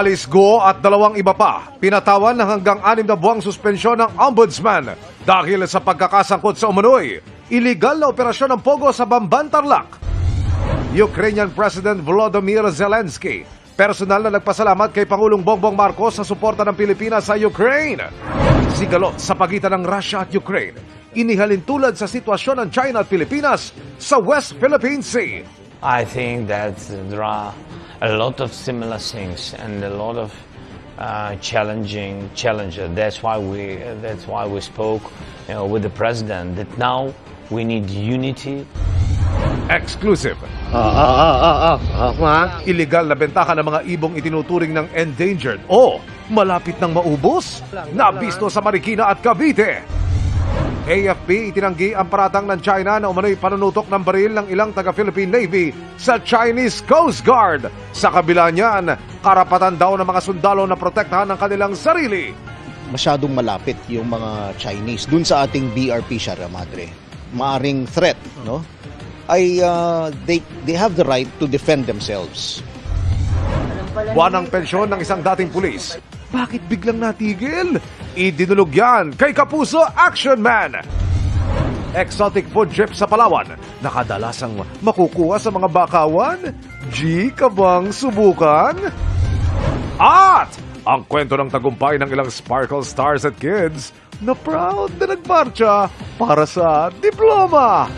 Alice Guo at 2 iba pa pinatawan ng hanggang 6 na buwang suspensyon ng ombudsman dahil sa pagkakasangkot sa umunoy iligal na operasyon ng pogo sa Bamban, Tarlac. Ukrainian President Volodymyr Zelensky personal na nagpasalamat kay Pangulong Bongbong Marcos sa suporta ng Pilipinas sa Ukraine. Sigalot sa pagitan ng Russia at Ukraine, inihalin tulad sa sitwasyon ng China at Pilipinas sa West Philippine Sea. I think that there are a lot of similar things and a lot of challenges. That's why we spoke with the president that now we need unity. Exclusive. Illegal na bentahan ng mga ibong itinuturing ng endangered o malapit ng maubos, nabisto sa Marikina at Cavite. AFP itinanggi ang paratang ng China na umano'y panunutok ng baril ng ilang taga-Philippine Navy sa Chinese Coast Guard. Sa kabila niyan, karapatan daw ng mga sundalo na protektahan ang kanilang sarili. Masyadong malapit yung mga Chinese dun sa ating BRP Sierra Madre. Maaring threat, no? They have the right to defend themselves. Buwan ng pensyon ng isang dating pulis. Bakit biglang natigil? Idinulog yan kay Kapuso Action Man. Exotic food trip sa Palawan. Nakadalasang makukuha sa mga bakawan? G, ka bang subukan? At ang kwento ng tagumpay ng ilang Sparkle Stars at Kids na proud na nagmarcha para sa diploma.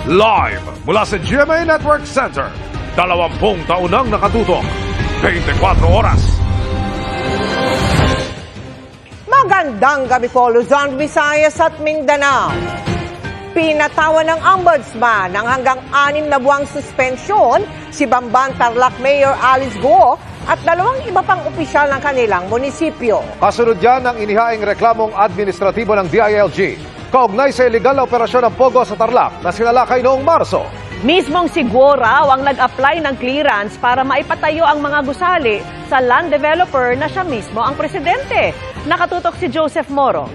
Live mula sa GMA Network Center, 20 taon nang nakatutok, 24 oras. Magandang gabi po, Luzon, Visayas at Mindanao. Pinatawan ng ombudsman ng hanggang 6 na buwang suspensyon si Bamban Tarlac Mayor Alice Guo at 2 iba pang opisyal ng kanilang munisipyo. Kasunod yan ang inihaing reklamong administratibo ng DILG kaugnay sa iligal na operasyon ng Pogo sa Tarlac na sinalakay noong Marso. Mismong si Guo raw ang nag-apply ng clearance para maipatayo ang mga gusali sa land developer na siya mismo ang presidente. Nakatutok si Joseph Moro.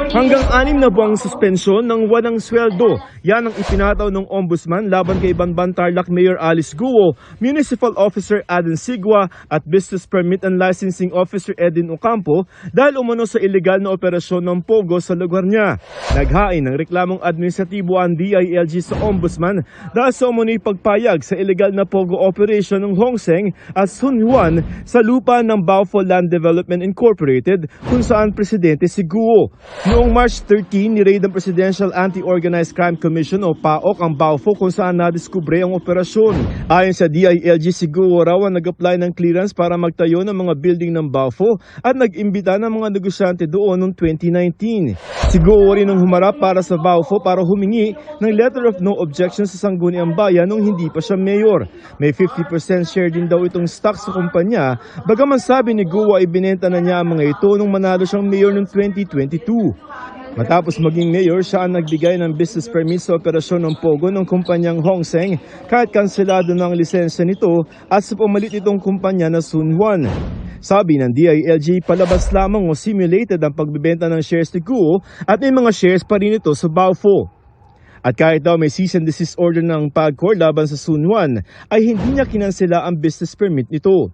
Hanggang 6 na buwang suspensyon ng walang sweldo. Yan ang ipinataw ng ombudsman laban kay Bamban Tarlac Mayor Alice Guo, Municipal Officer Aden Sigua at Business Permit and Licensing Officer Edin Ocampo dahil umano sa illegal na operasyon ng Pogo sa lugar niya. Naghain ng reklamong administratibo ang DILG sa ombudsman dahil sa umano'y pagpayag sa illegal na Pogo operation ng Hongseng at Sun Juan sa lupa ng Baufo Land Development Incorporated kung saan presidente si Guo. Noong March 13, ni-raid ng Presidential Anti-Organized Crime Commission o PAOK ang Baufo kung saan nadiskubre ang operasyon. Ayon sa DILG, si Guo raw ang nag-apply ng clearance para magtayo ng mga building ng Baufo at nag-imbita ng mga negosyante doon noong 2019. Si Guo rin ang humarap para sa Baufo para humingi ng letter of no objection sa Sangguniang Bayan nung hindi pa siya mayor. May 50% share din daw itong stock sa kumpanya, bagaman sabi ni Guo ay binenta na niya ang mga ito nung manalo siyang mayor noong 2022. Matapos maging mayor, siya ang nagbigay ng business permit sa operasyon ng Pogo ng kumpanyang Hongseng kahit kanselado na ang lisensya nito at sa pumalit itong kumpanya na Sun Juan. Sabi ng DILG, palabas lamang o simulated ang pagbibenta ng shares ni Guo at may mga shares pa rin ito sa Baufo. At kahit daw may cease and desist order ng PAGCOR laban sa Sun Juan, ay hindi niya kinansela ang business permit nito.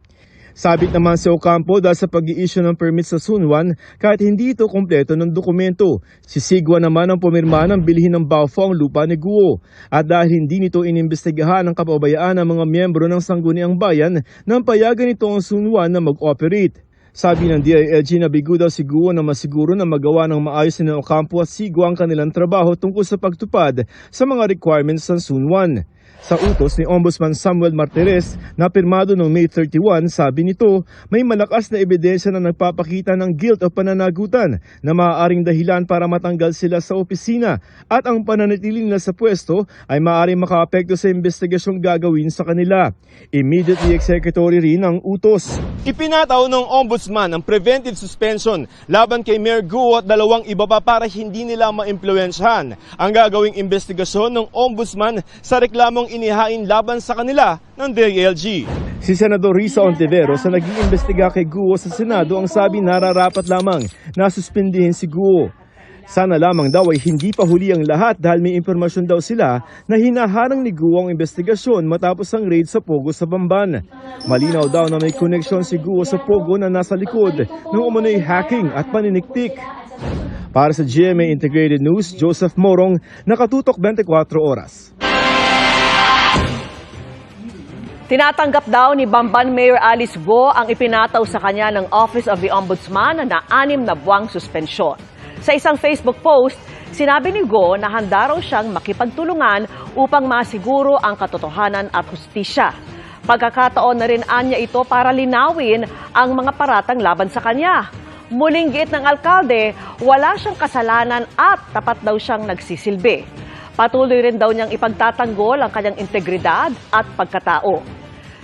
Sabit naman si Ocampo dahil sa pag-i-issue ng permit sa Sun Juan kahit hindi ito kompleto ng dokumento. Si Sigua naman ang pumirma ng bilhin ng Baufo ang lupa ni Guo. At dahil hindi nito inimbestigahan ang kapabayaan ng mga miyembro ng Sangguniang Bayan nang payagan nito ang Sun Juan na mag-operate. Sabi ng DILG na bigo daw si Guo na masiguro na magawa ng maayos ni Ocampo at Sigua ang kanilang trabaho tungkol sa pagtupad sa mga requirements ng Sun Juan. Sa utos ni Ombudsman Samuel Martires na pirmado noong May 31, sabi nito, may malakas na ebidensya na nagpapakita ng guilt o pananagutan na maaaring dahilan para matanggal sila sa opisina at ang pananatili nila sa pwesto ay maaaring makaapekto sa investigasyong gagawin sa kanila. Immediately executory rin ang utos. Ipinataw ng Ombudsman ang preventive suspension laban kay Mayor Guo at 2 iba pa para hindi nila maimpluwensyahan ang gagawing investigasyon ng Ombudsman sa reklamong inihain laban sa kanila ng DILG. Si Senador Risa Ontiveros na nag-iimbestiga kay Guo sa Senado ang sabi nararapat lamang na suspindihin si Guo. Sana lamang daw ay hindi pa huli ang lahat dahil may impormasyon daw sila na hinaharang ni Guo ang investigasyon matapos ang raid sa Pogo sa Bamban. Malinaw daw na may koneksyon si Guo sa Pogo na nasa likod ng umano'y hacking at paniniktik. Para sa GMA Integrated News, Joseph Morong, nakatutok 24 oras. Tinatanggap daw ni Bamban Mayor Alice Guo ang ipinataw sa kanya ng Office of the Ombudsman na 6 na buwang suspensyon. Sa isang Facebook post, sinabi ni Guo na handa raw siyang makipagtulungan upang masiguro ang katotohanan at hustisya. Pagkakataon na rin anya ito para linawin ang mga paratang laban sa kanya. Muling giit ng alkalde, wala siyang kasalanan at tapat daw siyang nagsisilbi. Patuloy rin daw niyang ipagtatanggol ang kanyang integridad at pagkatao.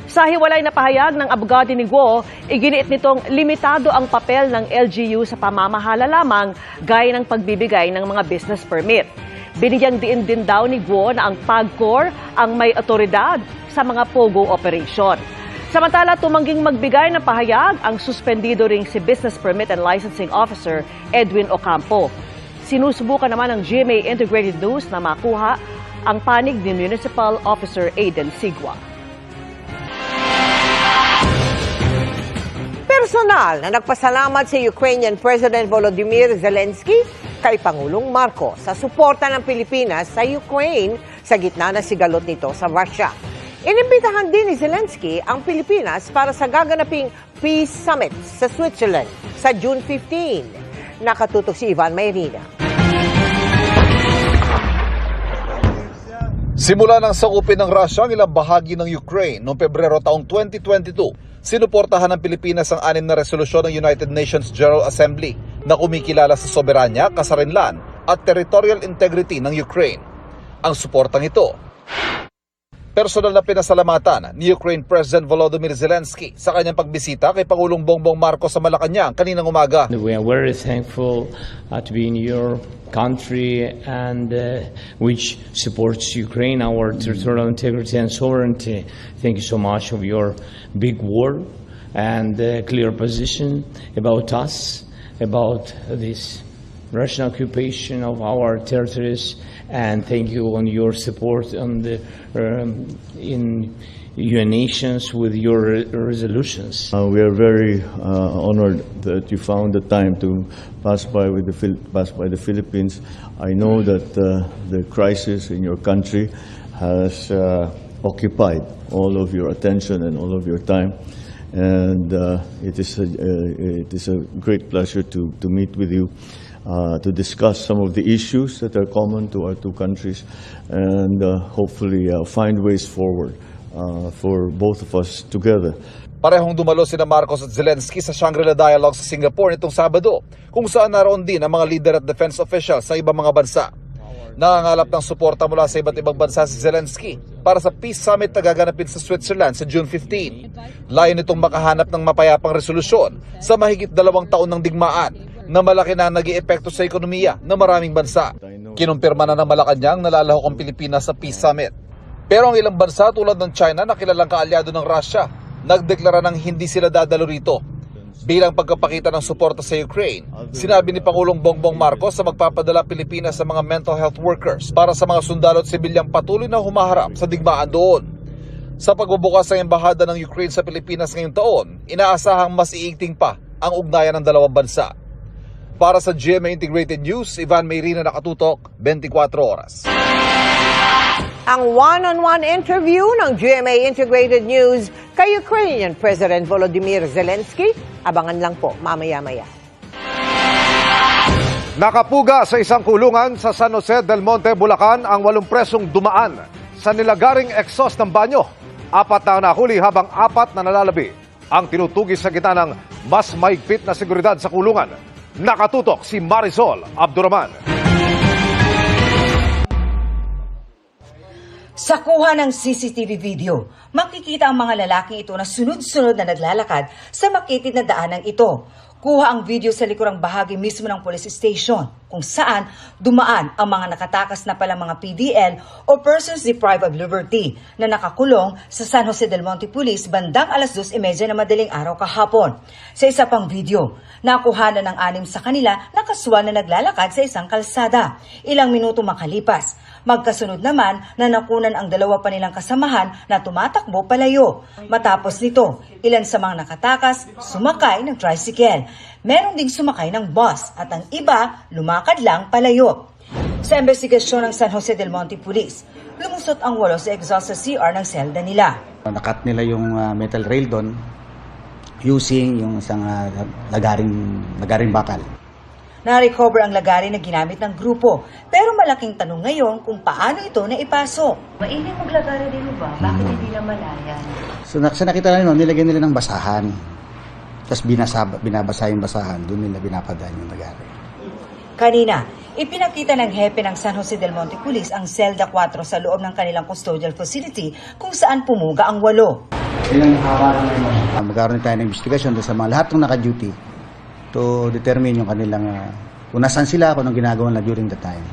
Sa hiwalay na pahayag ng abogado ni Guo, iginiit nitong limitado ang papel ng LGU sa pamamahala lamang gaya ng pagbibigay ng mga business permit. Binigyang diin din daw ni Guo na ang PAGCOR ang may otoridad sa mga POGO operation. Samantala, tumangging magbigay ng pahayag ang suspendido ring si Business Permit and Licensing Officer Edwin Ocampo. Sinusubukan naman ng GMA Integrated News na makuha ang panig ni Municipal Officer Aiden Sigua. Personal na nagpasalamat si Ukrainian President Volodymyr Zelensky kay Pangulong Marcos sa suporta ng Pilipinas sa Ukraine sa gitna ng sigalot nito sa Russia. Inimbitahan din ni Zelensky ang Pilipinas para sa gaganaping Peace Summit sa Switzerland sa June 15. Nakatutok si Ivan Mayrina. Simula ng sakupin ng Russia ang ilang bahagi ng Ukraine noong Pebrero taong 2022, sinuportahan ng Pilipinas ang 6 na resolusyon ng United Nations General Assembly na kumikilala sa soberanya, kasarinlan at territorial integrity ng Ukraine. Ang suportang ito, personal na pinasalamatan ni Ukraine President Volodymyr Zelensky sa kanyang pagbisita kay Pangulong Bongbong Marcos sa Malacanang kaninang umaga. We are very thankful to be in your country and which supports Ukraine, our territorial integrity and sovereignty. Thank you so much of your big word and clear position about us, about this Russian occupation of our territories, and thank you on your support on the in your nations with your resolutions. We are very honored that you found the time to pass by the Philippines. I know that the crisis in your country has occupied all of your attention and all of your time, and it is a great pleasure to meet with you. To discuss some of the issues that are common to our two countries and hopefully find ways forward for both of us together. Parehong dumalo sina Marcos at Zelensky sa Shangri-La Dialogue sa Singapore nitong Sabado, kung saan naroon din ang mga leader at defense officials sa ibang mga bansa. Nangangalap ng suporta mula sa iba't ibang bansa si Zelensky para sa Peace Summit na gaganapin sa Switzerland sa June 15. Layo nitong makahanap ng mapayapang resolusyon sa mahigit 2 taon ng digmaan na malaki na nag-iepekto sa ekonomiya ng maraming bansa. Kinumpirma na ng Malacanang na lalahok ang Pilipinas sa Peace Summit. Pero ang ilang bansa tulad ng China na kilalang kaalyado ng Russia, nagdeklara ng hindi sila dadalo rito. Bilang pagkapakita ng suporta sa Ukraine, sinabi ni Pangulong Bongbong Marcos sa magpapadala Pilipinas sa mga mental health workers para sa mga sundalo at sibilyang patuloy na humaharap sa digmaan doon. Sa pagbubukas ng embahada ng Ukraine sa Pilipinas ngayong taon, inaasahang mas iigting pa ang ugnayan ng dalawang bansa. Para sa GMA Integrated News, Ivan Mayrina, nakatutok 24 oras. Ang one-on-one interview ng GMA Integrated News kay Ukrainian President Volodymyr Zelensky, abangan lang po mamaya-maya. Nakapuga sa isang kulungan sa San Jose del Monte, Bulacan ang 8 presong dumaan sa nilagaring exhaust ng banyo. 4 na nahuli habang 4 na nalalabi ang tinutugis sa gitna ng mas maigpit na seguridad sa kulungan. Nakatutok si Marisol Abduraman. Sa kuha ng CCTV video, makikita ang mga lalaking ito na sunod-sunod na naglalakad sa makitid na daanang ito. Kuha ang video sa likurang bahagi mismo ng police station. kung saan dumaan ang mga nakatakas na palang mga PDL o persons deprived of liberty na nakakulong sa San Jose del Monte Police bandang alas 2:30 na madaling araw kahapon. Sa isa pang video, nakuhanan ng 6 sa kanila na kaswal na naglalakad sa isang kalsada. Ilang minuto makalipas, magkasunod naman na nakunan ang 2 pa nilang kasamahan na tumatakbo palayo. Matapos nito, ilan sa mga nakatakas sumakay ng tricycle. Meron ding sumakay ng bus at ang iba lumakad lang palayo. Sa investigasyon ng San Jose del Monte Police, lumusot ang 8 sa exhaust sa CR ng selda nila. Nakat nila yung metal rail doon using yung isang lagaring bakal. Na-recover ang lagari na ginamit ng grupo, pero malaking tanong ngayon kung paano ito naipasok. Mainit maglagari din ba? Bakit hindi na malayan? So nakita nila, nilagyan nila ng basahan. Tapos binabasa yung basahan, doon nila binapadaan yung lagari. Kanina, ipinakita ng hepe ng San Jose del Monte Police ang Selda 4 sa loob ng kanilang custodial facility kung saan pumuga ang 8. Magkaroon tayo ng investigasyon doon sa mga lahat ng naka-duty to determine yung kanilang kung nasan sila, kung anong ginagawa na during the time.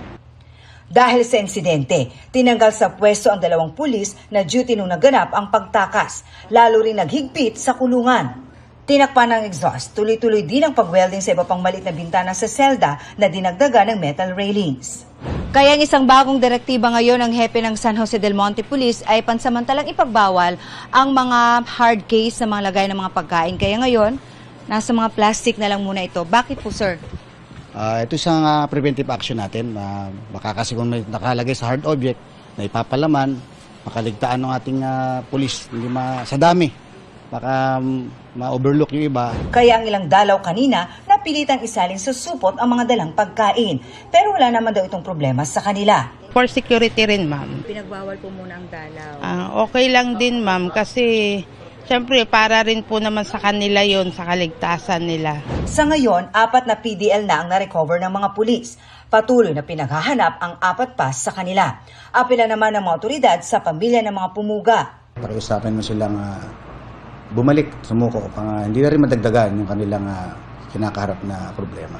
Dahil sa insidente, tinanggal sa pwesto ang 2 pulis na duty nung naganap ang pagtakas, lalo rin naghigpit sa kulungan. Tinakpan ng exhaust, tuloy-tuloy din ang pag-welding sa iba pang maliit na bintana sa selda na dinagdagan ng metal railings. Kaya ang isang bagong direktiba ngayon ng hepe ng San Jose del Monte Police ay pansamantalang ipagbawal ang mga hard case na mga lagay ng mga pagkain. Kaya ngayon, nasa mga plastic na lang muna ito. Bakit po, sir? Ito isang preventive action natin. Baka kasi kung may nakalagay sa hard object na ipapalaman, makaligtaan ng ating pulis. Hindi sa dami. Baka ma-overlook yung iba. Kaya ang ilang dalaw kanina, napilitang isalin sa supot ang mga dalang pagkain. Pero wala naman daw itong problema sa kanila. For security rin, ma'am. Pinagbawal po muna ang dalaw. Okay lang din, ma'am, kasi siyempre para rin po naman sa kanila yon sa kaligtasan nila. Sa ngayon, 4 na PDL na ang na-recover ng mga pulis. Patuloy na pinaghahanap ang 4 pa sa kanila. Apela naman ng mga otoridad sa pamilya ng mga pumuga. Pakiusapin mo silang bumalik, sumuko, hindi na rin madagdagan yung kanilang kinakaharap na problema.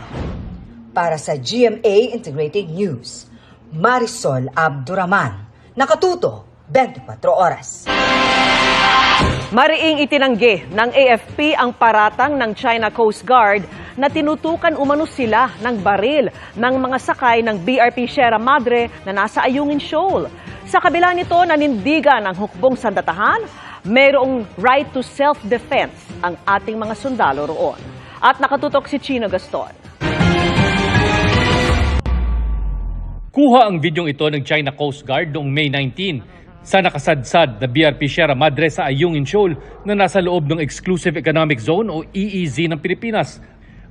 Para sa GMA Integrated News, Marisol Abduraman, nakatuto 24 oras. Mariing itinanggi ng AFP ang paratang ng China Coast Guard na tinutukan umano sila ng baril ng mga sakay ng BRP Sierra Madre na nasa Ayungin Shoal. Sa kabila nito, nanindigan ng hukbong sandatahan, mayroong right to self-defense ang ating mga sundalo roon. At nakatutok si Chino Gaston. Kuha ang videong ito ng China Coast Guard noong May 19 sa nakasadsad na BRP Sierra Madre sa Ayungin Shoal na nasa loob ng Exclusive Economic Zone o EEZ ng Pilipinas.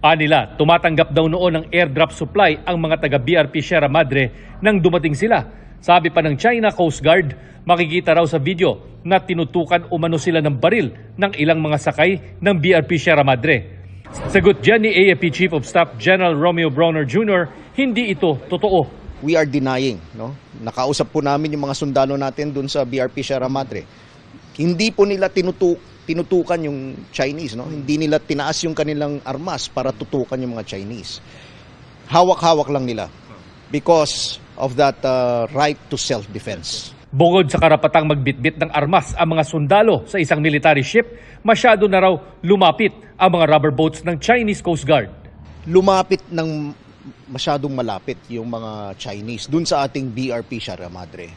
Anila, tumatanggap daw noon ng airdrop supply ang mga taga BRP Sierra Madre nang dumating sila. Sabi pa ng China Coast Guard, makikita raw sa video na tinutukan umano sila ng baril ng ilang mga sakay ng BRP Sierra Madre. Sagot dyan ni AFP Chief of Staff General Romeo Brawner Jr., hindi ito totoo. We are denying, no? Nakausap po namin yung mga sundalo natin dun sa BRP Sierra Madre. Hindi po nila tinutukan yung Chinese, no? Hindi nila tinaas yung kanilang armas para tutukan yung mga Chinese. Hawak-hawak lang nila because of that right to self-defense. Bukod sa karapatang magbitbit ng armas ang mga sundalo sa isang military ship, masyado na raw lumapit ang mga rubber boats ng Chinese Coast Guard. Lumapit ng masyadong malapit yung mga Chinese dun sa ating BRP Sierra Madre.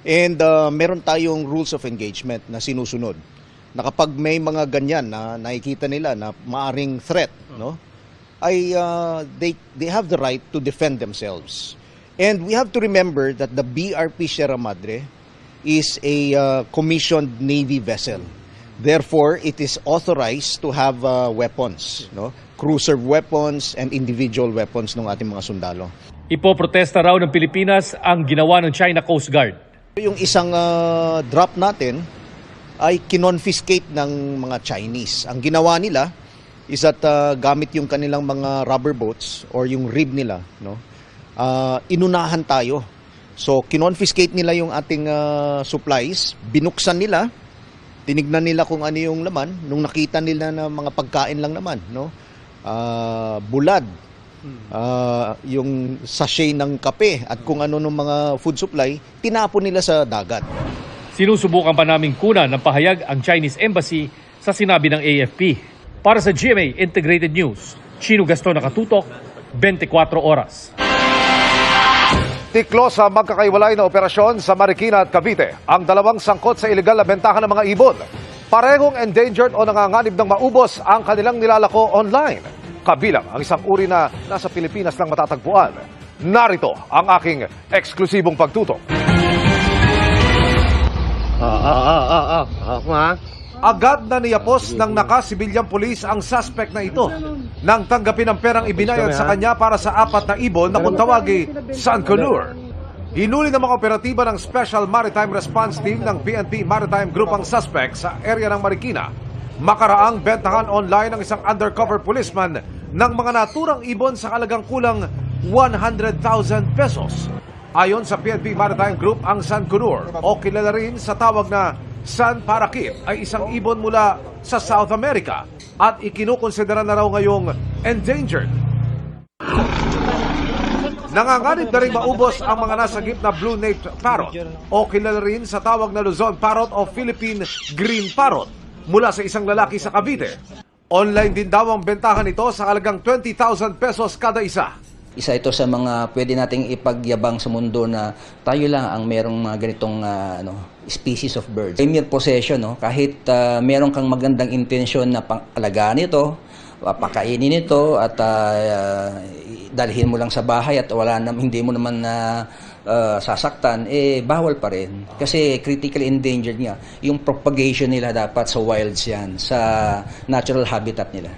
And meron tayong rules of engagement na sinusunod. Na kapag may mga ganyan na nakikita nila na maaring threat, no? Ay they have the right to defend themselves. And we have to remember that the BRP Sierra Madre is a commissioned Navy vessel. Therefore, it is authorized to have weapons, no? Cruiser weapons and individual weapons ng ating mga sundalo. Ipoprotesta raw ng Pilipinas ang ginawa ng China Coast Guard. Yung isang drop natin ay kinonfiscate ng mga Chinese. Ang ginawa nila is that gamit yung kanilang mga rubber boats or yung rib nila, no? Inunahan tayo. So, kinonfiscate nila yung ating supplies, binuksan nila, tinignan nila kung ano yung laman, nung nakita nila na mga pagkain lang naman, no? Bulad, yung sachet ng kape at kung ano ng mga food supply, tinapon nila sa dagat. Sinusubukan pa naming kunan ng pahayag ang Chinese Embassy sa sinabi ng AFP. Para sa GMA Integrated News, Chino Gaston nakatutok, 24 oras. Tiklo sa magkakaiwalay na operasyon sa Marikina at Cavite ang dalawang sangkot sa ilegal na bentahan ng mga ibon. Parehong endangered o nanganganib ng maubos ang kanilang nilalako online. Kabilang ang isang uri na nasa Pilipinas lang matatagpuan. Narito ang aking eksklusibong pagtutok. Agad na niyapos ng nakasibilyang pulis ang suspect na ito nang tanggapin ang perang ibinayad sa kanya para sa 4 na ibon na kung tawagi Sanconur. Hinuli ng mga operatiba ng Special Maritime Response Team ng PNP Maritime Group ang suspect sa area ng Marikina. Makaraang bentahan online ng isang undercover policeman ng mga naturang ibon sa halagang kulang 100,000 pesos. Ayon sa PNP Maritime Group, ang Sanconur o kilala rin sa tawag na San Parakit ay isang ibon mula sa South America at ikinukonsidera na raw ngayong endangered. Nanganganib na rin maubos ang mga nasagip na blue-naped parrot o kilala rin sa tawag na Luzon parrot o Philippine green parrot mula sa isang lalaki sa Cavite. Online din daw ang bentahan ito sa halagang 20,000 pesos kada isa. Isa ito sa mga pwede nating ipagyabang sa mundo na tayo lang ang merong mga ganitong species of birds. Mere possession, kahit meron kang magandang intensyon na pang-alagaan ito, pakainin ito at dalhin mo lang sa bahay at hindi mo naman sasaktan, bawal pa rin. Kasi critically endangered nga. Yung propagation nila dapat sa wilds yan, sa natural habitat nila.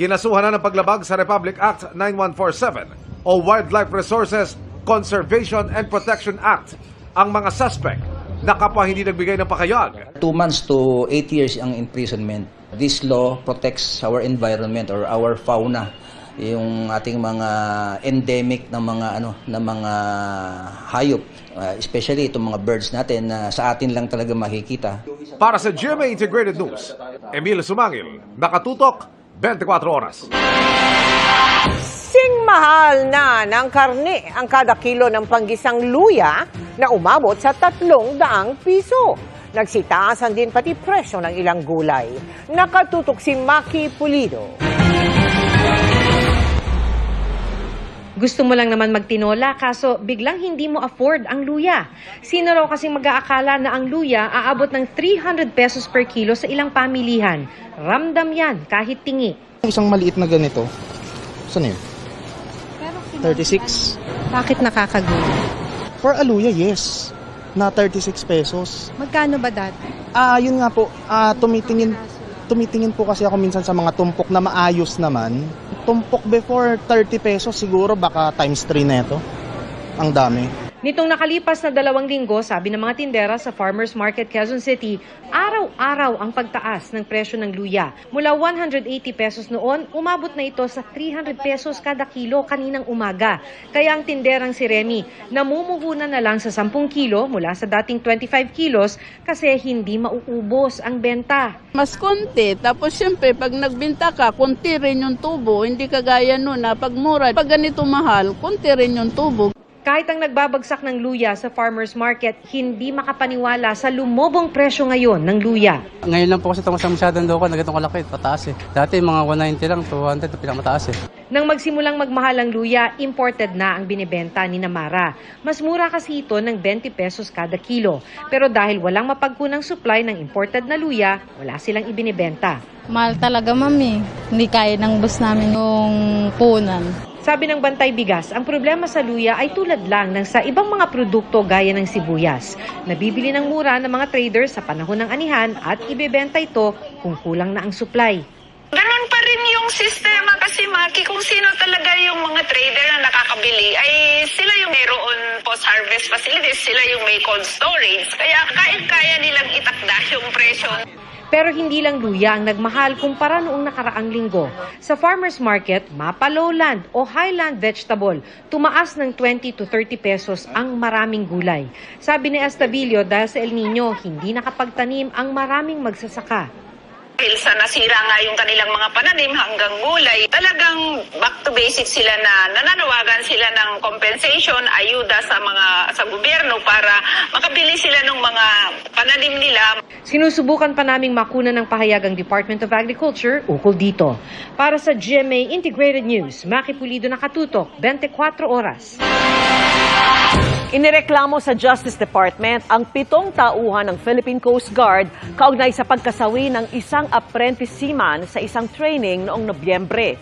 Kinasuhan na ng paglabag sa Republic Act 9147 o Wildlife Resources Conservation and Protection Act ang mga suspect na kapwa hindi nagbigay ng pakayag. 2 months to 8 years ang imprisonment. This law protects our environment or our fauna, yung ating mga endemic na mga hayop, especially itong mga birds natin na sa atin lang talaga makikita. Para sa GMA Integrated News, Emil Sumangil, nakatutok 24 oras. Singmahal na ng karne ang kada kilo ng panggisang luya na umabot sa 300 piso. Nagsitaasan din pati presyo ng ilang gulay. Nakatutok si Maki Pulido. Gusto mo lang naman magtinola kaso biglang hindi mo afford ang luya. Sino raw kasing mag-aakala na ang luya aabot ng 300 pesos per kilo sa ilang pamilihan? Ramdam yan kahit tingi. Isang maliit na ganito, saan yun? 36. Bakit nakakagulo? For a luya, yes. Na 36 pesos. Magkano ba dati? Yun nga po, tumitingin po kasi ako minsan sa mga tumpok na maayos naman. Tumpok before 30 pesos, siguro baka times 3 na ito. Ang dami. Nitong nakalipas na 2 linggo, sabi ng mga tindera sa Farmers Market, Quezon City, araw-araw ang pagtaas ng presyo ng luya. Mula 180 pesos noon, umabot na ito sa 300 pesos kada kilo kaninang umaga. Kaya ang tinderang si Remy, namumuhunan na lang sa 10 kilo mula sa dating 25 kilos kasi hindi mauubos ang benta. Mas konti, tapos siyempre pag nagbenta ka, konti rin yung tubo, hindi kagaya nun na pag mura. Pag ganito mahal, konti rin yung tubo. Kahit ang nagbabagsak ng luya sa farmers market, hindi makapaniwala sa lumobong presyo ngayon ng luya. Ngayon lang po kasi itong masyadong loko na ganitong kalaki, pataas eh. Dati mga 190 lang, 200 na pinakamataas eh. Nang magsimulang magmahal ang luya, imported na ang binibenta ni Namara. Mas mura kasi ito ng 20 pesos kada kilo. Pero dahil walang mapagkunang supply ng imported na luya, wala silang ibinibenta. Mahal talaga, mami. Hindi kaya ng bus namin yung punan. Sabi ng Bantay Bigas, ang problema sa luya ay tulad lang ng sa ibang mga produkto gaya ng sibuyas. Nabibili ng mura ng mga traders sa panahon ng anihan at ibebenta ito kung kulang na ang supply. Ganon pa rin yung sistema kasi, Maki, kung sino talaga yung mga trader na nakakabili ay sila yung mayroon post-harvest facilities, sila yung may cold storage. Kaya kaya nilang itakda yung presyo. Pero hindi lang luya ang nagmahal kumpara noong nakaraang linggo. Sa farmers market, mapa lowland o highland vegetable, tumaas ng 20 to 30 pesos ang maraming gulay. Sabi ni Estabilio, dahil sa El Nino, hindi nakapagtanim ang maraming magsasaka. Dahil sa nasira nga yung kanilang mga pananim hanggang gulay, talagang back to basics sila na nananawagan sila ng compensation, ayuda sa gobyerno para makabili sila ng mga pananim nila. Sinusubukan pa naming makuna ng pahayag ang Department of Agriculture ukol dito. Para sa GMA Integrated News, Maki Pulido nakatutok, 24 oras. Inireklamo sa Justice Department ang 7 tauhan ng Philippine Coast Guard kaugnay sa pagkasawi ng isang apprentice seaman sa isang training noong Nobyembre.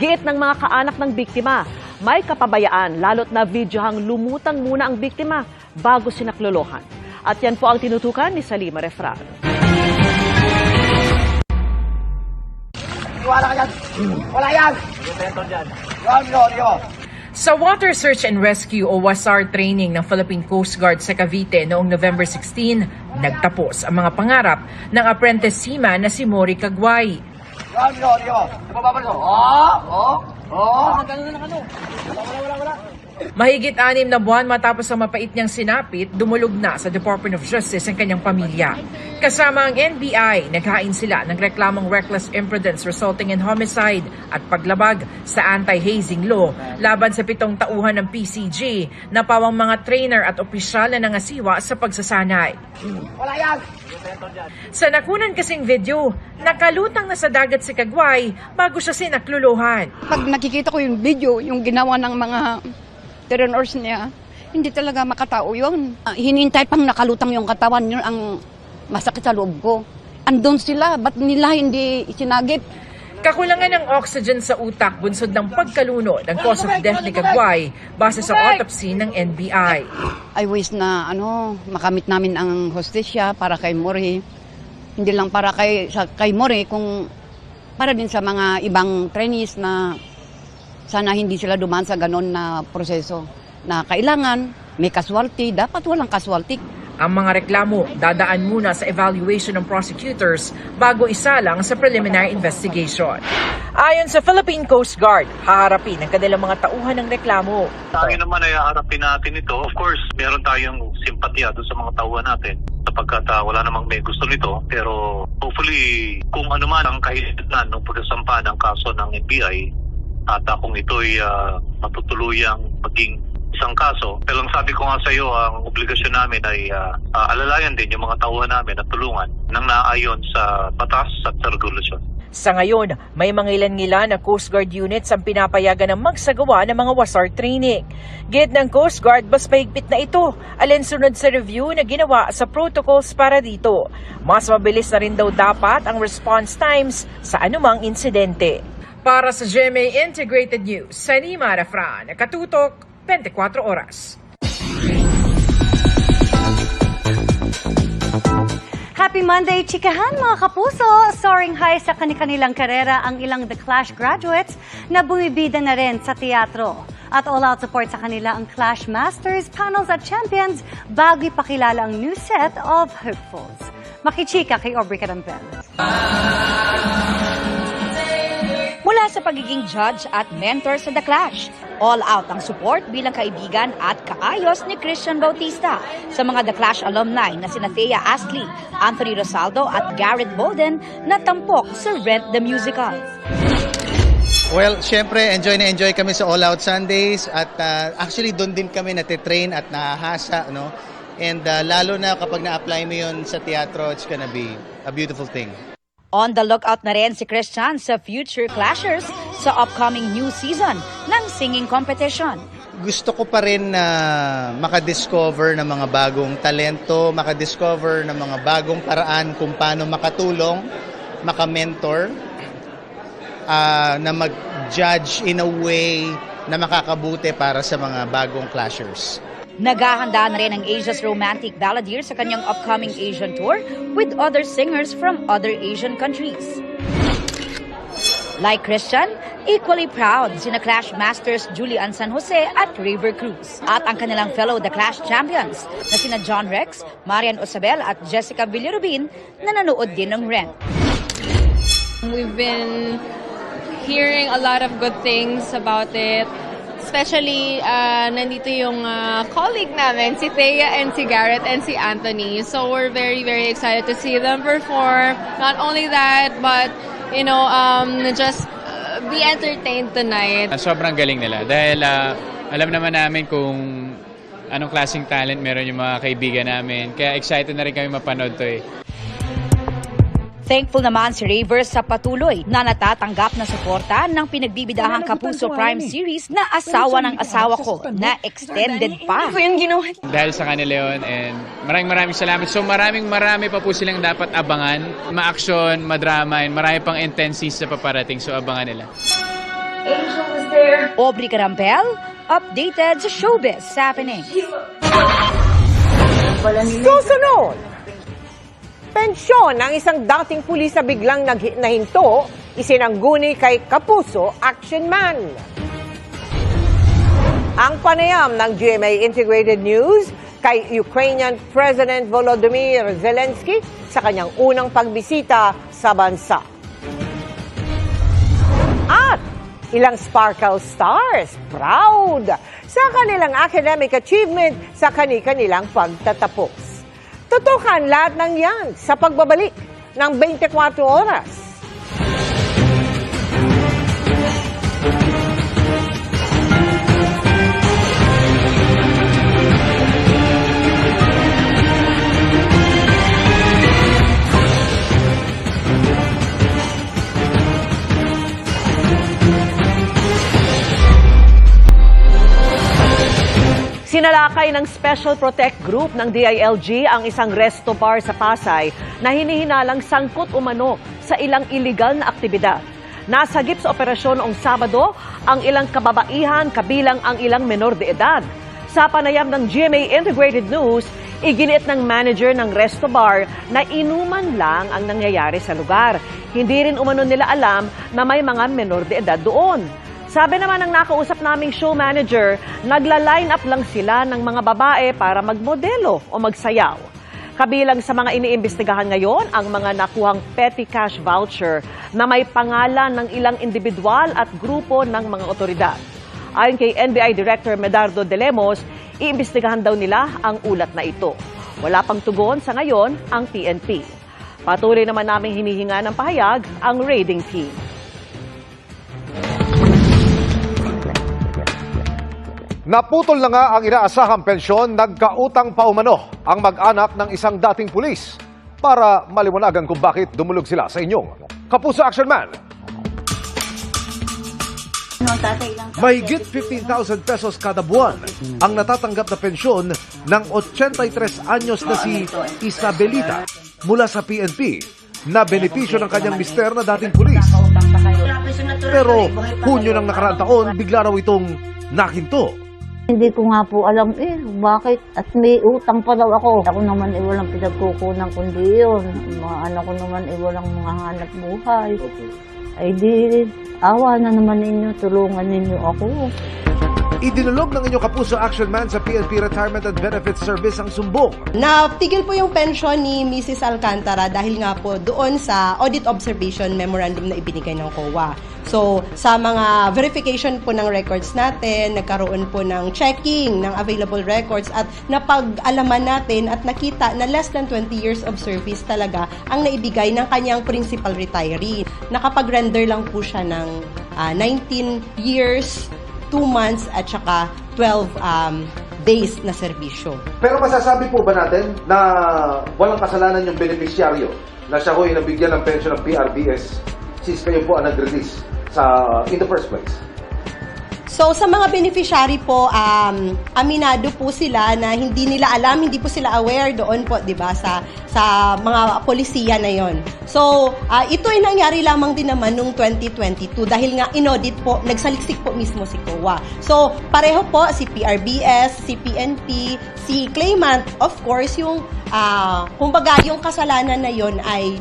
Giit ng mga kaanak ng biktima, may kapabayaan lalo't na videohang lumutang muna ang biktima bago sinaklolohan. At yan po ang tinutukan ni Salima Refran. Wala ka dyan! Wala yan! Sa Water Search and Rescue o WASAR training ng Philippine Coast Guard sa Cavite noong November 16, nagtapos ang mga pangarap ng apprentice seaman na si Mori Cagway. Mahigit 6 na buwan matapos ang mapait niyang sinapit, dumulog na sa Department of Justice ang kanyang pamilya. Kasama ang NBI, naghain sila ng reklamong reckless imprudence resulting in homicide at paglabag sa anti-hazing law laban sa 7 tauhan ng PCG na pawang mga trainer at opisyal na nangasiwa sa pagsasanay. Wala yan! Sa nakunan kasing video, nakalutang na sa dagat si Cagway bago siya sinakluluhan. Pag nakikita ko yung video, yung ginawa ng mga trainers niya, hindi talaga makatao yun. Hinintay pang nakalutang yung katawan, yun ang masakit sa loob ko. Andun sila, ba't nila hindi sinagip? Kakulangan ng oxygen sa utak bunsod ng pagkalunod ang cause of death ni Cagway base sa autopsy ng NBI. I wish na makamit namin ang hostesya para kay Mori. Hindi lang para kay Mori, kung para din sa mga ibang trainees na sana hindi sila dumaan sa ganon na proseso. Na kailangan may casualty, dapat walang casualty. Ang mga reklamo dadaan muna sa evaluation ng prosecutors bago isalang sa preliminary investigation. Ayon sa Philippine Coast Guard, haharapin ang kanilang mga tauhan ng reklamo. Sa akin naman ay haharapin natin ito. Of course, meron tayong simpatya doon sa mga tauhan natin sapagkat wala namang may gusto nito. Pero hopefully, kung ano man ang kahilingan ng pagkasampa ng kaso ng NBI at kung ito'y matutuluyang maging isang kaso. Pero lang sabi ko nga sa iyo, ang obligasyon namin ay alalayan din yung mga tauhan namin at tulungan nang naayon sa batas at sa regulasyon. Sa ngayon, may mga ilan-ngilan na Coast Guard units ang pinapayagan ng magsagawa ng mga WASAR training. Gid ng Coast Guard, mas mahigpit na ito, alinsunod sa review na ginawa sa protocols para dito. Mas mabilis na rin daw dapat ang response times sa anumang insidente. Para sa GMA Integrated News, Salima Refran, nakatutok, 24 oras. Happy Monday, chikahan mga kapuso! Soaring high sa kanilang karera ang ilang The Clash graduates na bumibida na rin sa teatro. At all-out support sa kanila ang Clash Masters, Panels at Champions bago ipakilala ang new set of Hopefuls. Makichika kay Aubrey Carampel. Mula sa pagiging judge at mentor sa The Clash, all out ang support bilang kaibigan at kaayos ni Christian Bautista sa mga The Clash alumni na sina Thea Astley, Anthony Rosaldo at Garrett Bolden na tampok sa Rent the Musical. Well, syempre, enjoy na enjoy kami sa All Out Sundays at actually doon din kami natitrain at nahahasa, no? And lalo na kapag na-apply mo yun sa teatro, it's gonna be a beautiful thing. On the lookout na rin si Christian sa future clashers sa upcoming new season ng singing competition. Gusto ko pa rin na makadiscover ng mga bagong talento, makadiscover ng mga bagong paraan kung paano makatulong, makamentor, na mag-judge in a way na makakabuti para sa mga bagong clashers. Naghahanda na rin ang Asia's Romantic Balladeer sa kanyang upcoming Asian tour with other singers from other Asian countries. Like Christian, equally proud sina Clash Masters Julian San Jose at River Cruz. At ang kanilang fellow The Clash champions na sina John Rex, Marian Osabel at Jessica Villarubin na nanood din ng Rent. We've been hearing a lot of good things about it. Especially, nandito yung colleague namin, si Thea and si Garrett and si Anthony. So we're very, very excited to see them perform. Not only that, but, you know, just be entertained tonight. Sobrang galing nila dahil alam naman namin kung anong klaseng talent meron yung mga kaibigan namin. Kaya excited na rin kami mapanood to eh. Thankful naman si Ravers sa patuloy na natatanggap na suporta ng pinagbibidahang Kapuso Prime Series na Asawa ng Asawa Ko na extended pa. Dahil sa kanila yun and maraming salamat. So marami pa po silang dapat abangan. Ma-action, madrama, and marami pang intense scenes na paparating. So abangan nila. Angel is there. Aubrey Carampel, updated sa showbiz happening. Susunod! Pensyon ng isang dating pulis na biglang nahinto, isinangguni kay Kapuso Action Man. Ang panayam ng GMA Integrated News kay Ukrainian President Volodymyr Zelensky sa kanyang unang pagbisita sa bansa. At ilang Sparkle Stars proud sa kanilang academic achievement sa kanilang pagtatapos. Tutukan lahat ng yan sa pagbabalik ng 24 oras. Sinalakay ng Special Protect Group ng DILG ang isang resto bar sa Pasay na hinihinalang sangkot umano sa ilang iligal na aktibidad. Nasagip sa operasyon noong Sabado ang ilang kababaihan kabilang ang ilang menor de edad. Sa panayam ng GMA Integrated News, iginiit ng manager ng resto bar na inuman lang ang nangyayari sa lugar. Hindi rin umano nila alam na may mga menor de edad doon. Sabi naman ng nakausap naming show manager, nagla-line up lang sila ng mga babae para magmodelo o magsayaw. Kabilang sa mga iniimbestigahan ngayon ang mga nakuhang petty cash voucher na may pangalan ng ilang individual at grupo ng mga otoridad. Ayon kay NBI Director Medardo De Lemos, iimbestigahan daw nila ang ulat na ito. Wala pang tugon sa ngayon ang PNP. Patuloy naman naming hinihinga ng pahayag ang raiding team. Naputol na nga ang inaasahang pensyon, nagkautang pa umano ang mag-anak ng isang dating pulis para maliwanagan kung bakit dumulog sila sa inyong Kapuso Action Man. Mahigit 15,000 pesos kada buwan ang natatanggap na pensyon ng 83 anyos na si Isabelita mula sa PNP na benepisyo ng kanyang mister na dating pulis. Pero Hunyo ng nakaraang taon, bigla raw itong nakinto. Hindi ko nga po alam bakit at may utang pa daw ako. Ako naman walang pinagkukunan kundi yun. Mga anak ko naman walang mga hanap buhay. Ay di, awa na naman ninyo, tulungan ninyo ako. Idinulog ng inyong Kapuso Action Man sa PNP Retirement and Benefits Service ang sumbong. Napigil po yung pension ni Mrs. Alcantara dahil nga po doon sa audit observation memorandum na ibinigay ng COA. So, sa mga verification po ng records natin, nagkaroon po ng checking ng available records at napag-alaman natin at nakita na less than 20 years of service talaga ang naibigay ng kanyang principal retiree. Nakapag-render lang po siya ng 19 years, 2 months at saka 12 days na serbisyo. Pero masasabi po ba natin na walang kasalanan yung beneficiaryo na siya ho'y nabigyan ng pension ng PRBS since kayo po ang nag-release in the first place? So, sa mga beneficiary po, aminado po sila na hindi nila alam, hindi po sila aware doon po, di ba, sa mga polisiya na yon. So, ito ay nangyari lamang din naman noong 2022 dahil nga inaudit po, nagsaliksik po mismo si COA. So, pareho po si PRBS, si PNP, si claimant, of course, yung kumbaga yung kasalanan na yon ay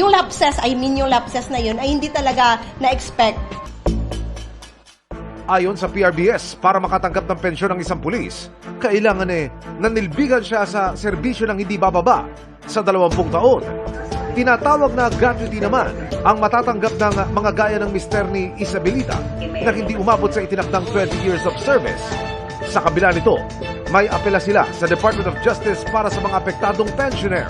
yung lapses, yung lapses na yon ay hindi talaga na-expect. Ayon sa PRBS, para makatanggap ng pensyon ng isang pulis, kailangan nanilbigan siya sa serbisyo ng hindi bababa sa 20 taon. Tinatawag na gratuity naman ang matatanggap ng mga gaya ng mister ni Isabelita na hindi umabot sa itinakdang 20 years of service. Sa kabila nito, may apela sila sa Department of Justice para sa mga apektadong pensioner.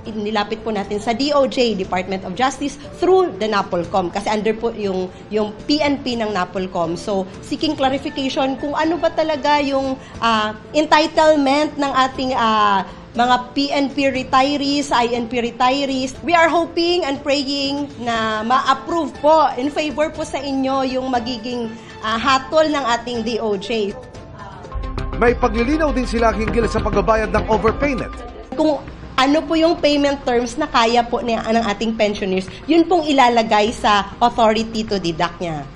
Nilapit po natin sa DOJ, Department of Justice, through the NAPOLCOM kasi under po yung PNP ng NAPOLCOM. So, seeking clarification kung ano ba talaga yung entitlement ng ating mga PNP retirees, INP retirees. We are hoping and praying na ma-approve po, in favor po sa inyo yung magiging hatol ng ating DOJ. May paglilinaw din sila hinggil sa pagbabayad ng overpayment. Kung ano po yung payment terms na kaya po ng ating pensioners, yun pong ilalagay sa authority to deduct niya.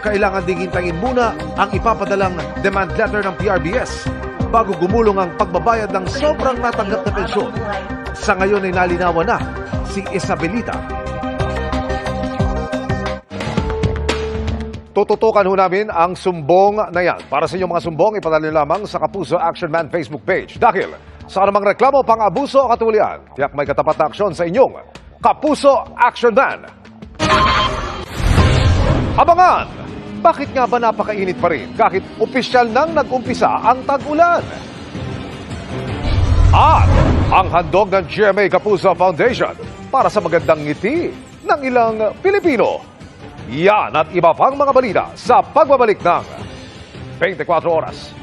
Kailangan ding hintayin muna ang ipapadalang demand letter ng PRBS bago gumulong ang pagbabayad ng sobrang natanggap na pensyon. Sa ngayon ay nalinawan na si Isabelita. Tututukan ho namin ang sumbong na yan. Para sa inyong mga sumbong, ipadali lamang sa Kapuso Action Man Facebook page. Dahil sa anumang reklamo, pang-abuso o katulian, tiyak may katapat na aksyon sa inyong Kapuso Action Man. Abangan! Bakit nga ba napakainit pa rin kahit opisyal nang nag-umpisa ang tag-ulan? At ang handog ng GMA Kapuso Foundation para sa magandang ngiti ng ilang Pilipino. Yan at iba pang mga balita sa pagbabalik ng 24 Oras.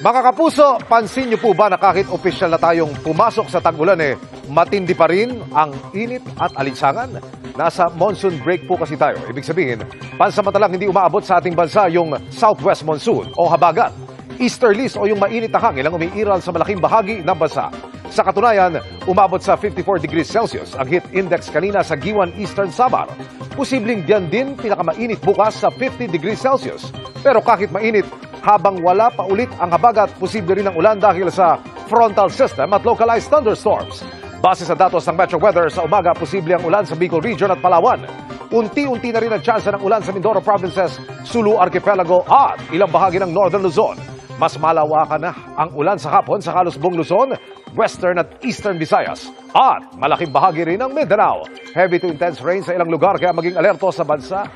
Mga kapuso, pansin niyo po ba na kahit opisyal na tayong pumasok sa tag-ulan matindi pa rin ang init at alinsangan? Nasa monsoon break po kasi tayo. Ibig sabihin, pansamantalang hindi umaabot sa ating bansa yung southwest monsoon o habagat. Easterlies o yung mainit na hangin ang umiiral sa malaking bahagi ng bansa. Sa katunayan, umabot sa 54 degrees Celsius ang heat index kanina sa Giwan Eastern Samar. Posibleng diyan din pinakamainit bukas sa 50 degrees Celsius. Pero kahit mainit, habang wala pa ulit ang habagat, posible rin ang ulan dahil sa frontal system at localized thunderstorms. Base sa datos ng Metro Weather, sa umaga posible ang ulan sa Bicol Region at Palawan. Unti-unti na rin ang tsansa ng ulan sa Mindoro Provinces, Sulu Archipelago at ilang bahagi ng Northern Luzon. Mas malawakan na ang ulan sa hapon sa halos buong Luzon, Western at Eastern Visayas at malaking bahagi rin ng Mindanao. Heavy to intense rain sa ilang lugar kaya maging alerto sa bansa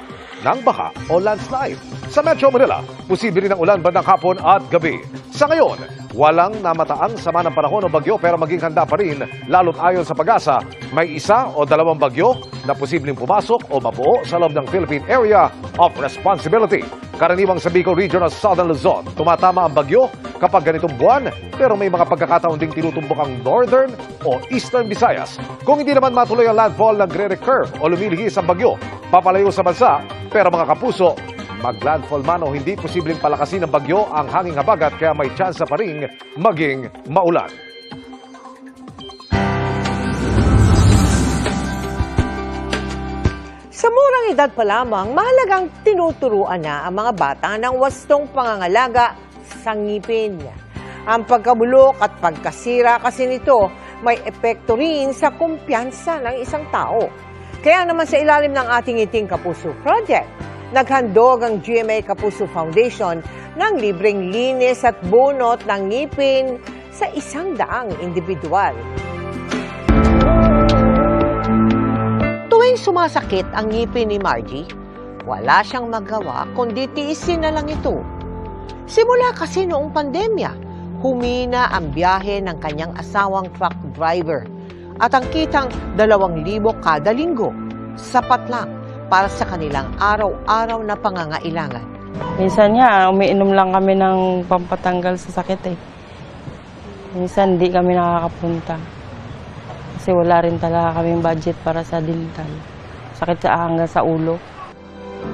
ng baha o landslide. Sa Metro Manila, posible rin ang ulan bandang hapon at gabi. Sa ngayon, walang namataang sama ng panahon o bagyo pero maging handa pa rin lalo't ayon sa Pag-asa, may isa o dalawang bagyo na posibleng pumasok o mabuo sa loob ng Philippine Area of Responsibility. Karaniwang sa Bicol Region at Southern Luzon, tumatama ang bagyo kapag ganitong buwan pero may mga pagkakataon ding tinutumbok ang Northern o Eastern Visayas. Kung hindi naman matuloy ang landfall, nagre-recurve o lumilihis ang bagyo, papalayo sa bansa. Pero mga kapuso, mag-landfall man o hindi, posibleng palakasin ng bagyo ang hanging habagat kaya may tsansa pa rin maging maulan. Sa murang edad pa lamang, mahalagang tinuturuan na ang mga bata ng wastong pangangalaga sa ngipin. Ang pagkabulok at pagkasira kasi nito may epekto rin sa kumpiyansa ng isang tao. Kaya naman sa ilalim ng ating Ngiting Kapuso Project, naghandog ang GMA Kapuso Foundation ng libreng linis at bunot ng ngipin sa 100 individual. Tuwing sumasakit ang ngipin ni Margie, wala siyang magawa kundi tiisin na lang ito. Simula kasi noong pandemya, humina ang biyahe ng kanyang asawang truck driver at ang kitang 2,000 kada linggo, sapat lang para sa kanilang araw-araw na pangangailangan. Minsan nga, umiinom lang kami ng pampatanggal sa sakit . Minsan di kami nakakapunta. Kasi wala rin talaga kaming budget para sa dental. Sakit sa hanggang sa ulo.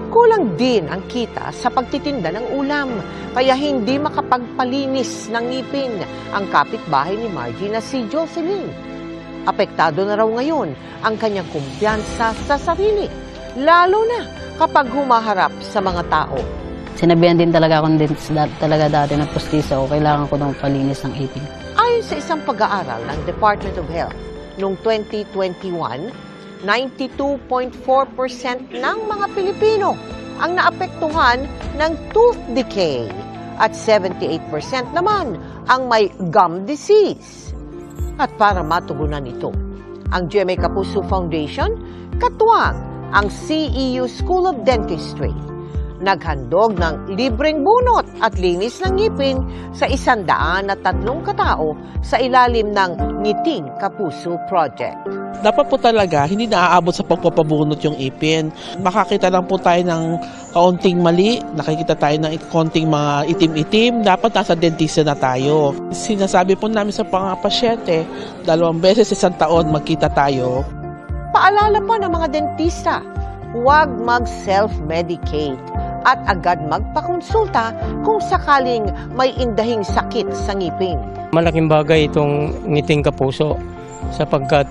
Kulang din ang kita sa pagtitinda ng ulam, kaya hindi makapagpalinis ng ngipin ang kapitbahay ni Margie na si Jocelyn. Apektado na raw ngayon ang kanyang kumpiyansa sa sarili, lalo na kapag humaharap sa mga tao. Sinabihan din talaga akong talaga dati na pustiso o kailangan ko nang palinis ng ipin. Ayon sa isang pag-aaral ng Department of Health noong 2021, 92.4% ng mga Pilipino ang naapektuhan ng tooth decay at 78% naman ang may gum disease. At para matugunan ito, ang GMA Kapuso Foundation, katuwang ang CEU School of Dentistry, naghandog ng libreng bunot at linis ng ngipin sa 103 katao sa ilalim ng Ngiting Kapuso Project. Dapat po talaga hindi naaabot sa pagpapabunot yung ipin. Makakita lang po tayo ng kaunting mali, nakikita tayo ng kaunting mga itim-itim, dapat nasa dentista na tayo. Sinasabi po namin sa mga pasyente, 2 beses sa isang taon magkita tayo. Paalala pa ng mga dentista, huwag mag-self-medicate at agad magpakonsulta kung sakaling may indahing sakit sa ngipin. Malaking bagay itong Ngiting Kapuso sapagkat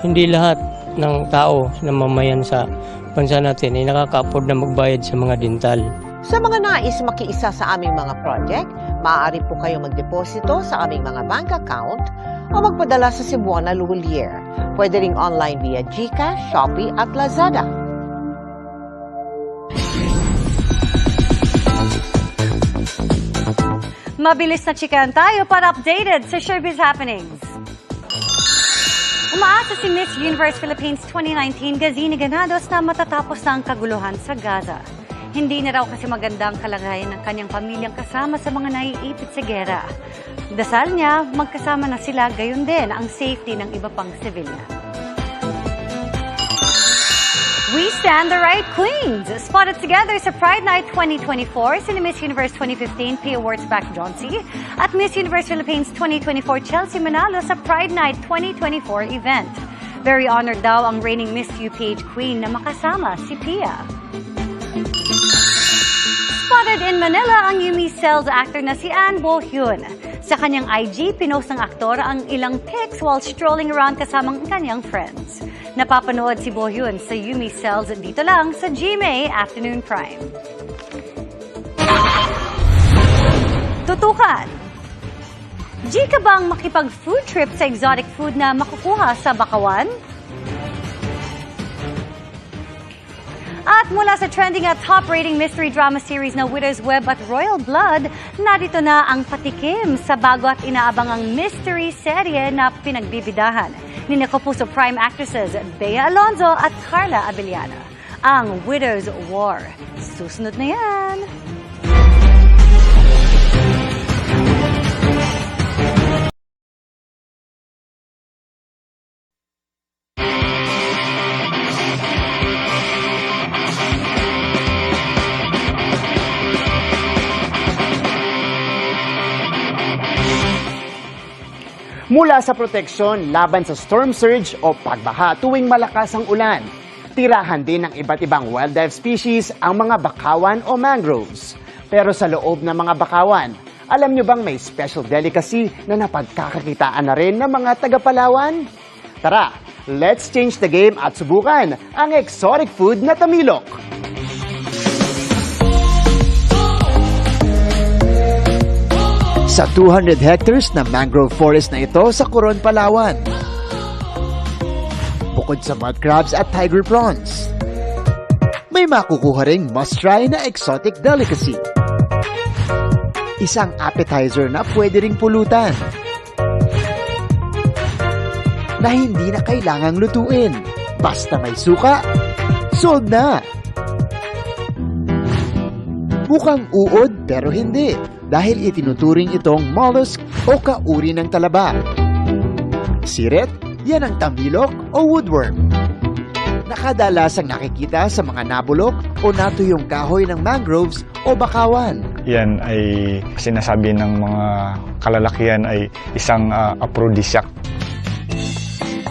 hindi lahat ng tao na mamayan sa bansa natin ay nakaka-afford na magbayad sa mga dental. Sa mga nais makiisa sa aming mga project, maaari po kayo magdeposito sa aming mga bank account o magpadala sa Cebuana Luwalier. Pwede ring online via GCash, Shopee at Lazada. Mabilis na chikahan tayo para updated sa showbiz happenings. Umaasa si Miss Universe Philippines 2019 Gazini Ganados na matatapos na ang kaguluhan sa Gaza. Hindi na raw kasi maganda ang kalagayan ng kanyang pamilyang kasama sa mga naiipit sa gera. Dasal niya, magkasama na sila, gayon din ang safety ng iba pang civilian. We stand the right queens. Spotted together sa Pride Night 2024, sina Miss Universe 2015 P Awards back John C. at Miss Universe Philippines 2024 Chelsea Manalo sa Pride Night 2024 event. Very honored daw ang reigning Miss UPH Queen na makasama si Pia. Spotted in Manila ang Yumi Cells actor na si Ann Bo-hyun. Sa kanyang IG, pinost ng aktor ang ilang pics while strolling around kasamang kanyang friends. Napapanood si Bo-hyun sa Yumi Cells dito lang sa GMA Afternoon Prime. Tutukan. G ka bang makipag-food trip sa exotic food na makukuha sa Bakawan? At mula sa trending at top-rating mystery drama series na Widow's Web at Royal Blood, narito na ang patikim sa bago at inaabangang mystery serye na pinagbibidahan ni Kapuso Prime actresses Bea Alonzo at Carla Abellana. Ang Widow's War. Susunod na yan! Mula sa proteksyon laban sa storm surge o pagbaha tuwing malakas ang ulan, tirahan din ng iba't ibang wildlife species ang mga bakawan o mangroves. Pero sa loob ng mga bakawan, alam nyo bang may special delicacy na napagkakakitaan na rin ng mga taga-Palawan? Tara, let's change the game at subukan ang exotic food na tamilok. Sa 200 hectares na mangrove forest na ito sa Coron, Palawan. Bukod sa mud crabs at tiger prawns, may makukuha ring must-try na exotic delicacy. Isang appetizer na pwede ring pulutan, na hindi na kailangang lutuin. Basta may suka, sold na! Mukhang uod pero hindi, dahil itinuturing itong mollusk o kauri ng talaba. Siret, yan ang tamilok o woodworm. Nakadalasang nakikita sa mga nabulok o natuyong kahoy ng mangroves o bakawan. Yan ay sinasabi ng mga kalalakihan ay isang aphrodisiac.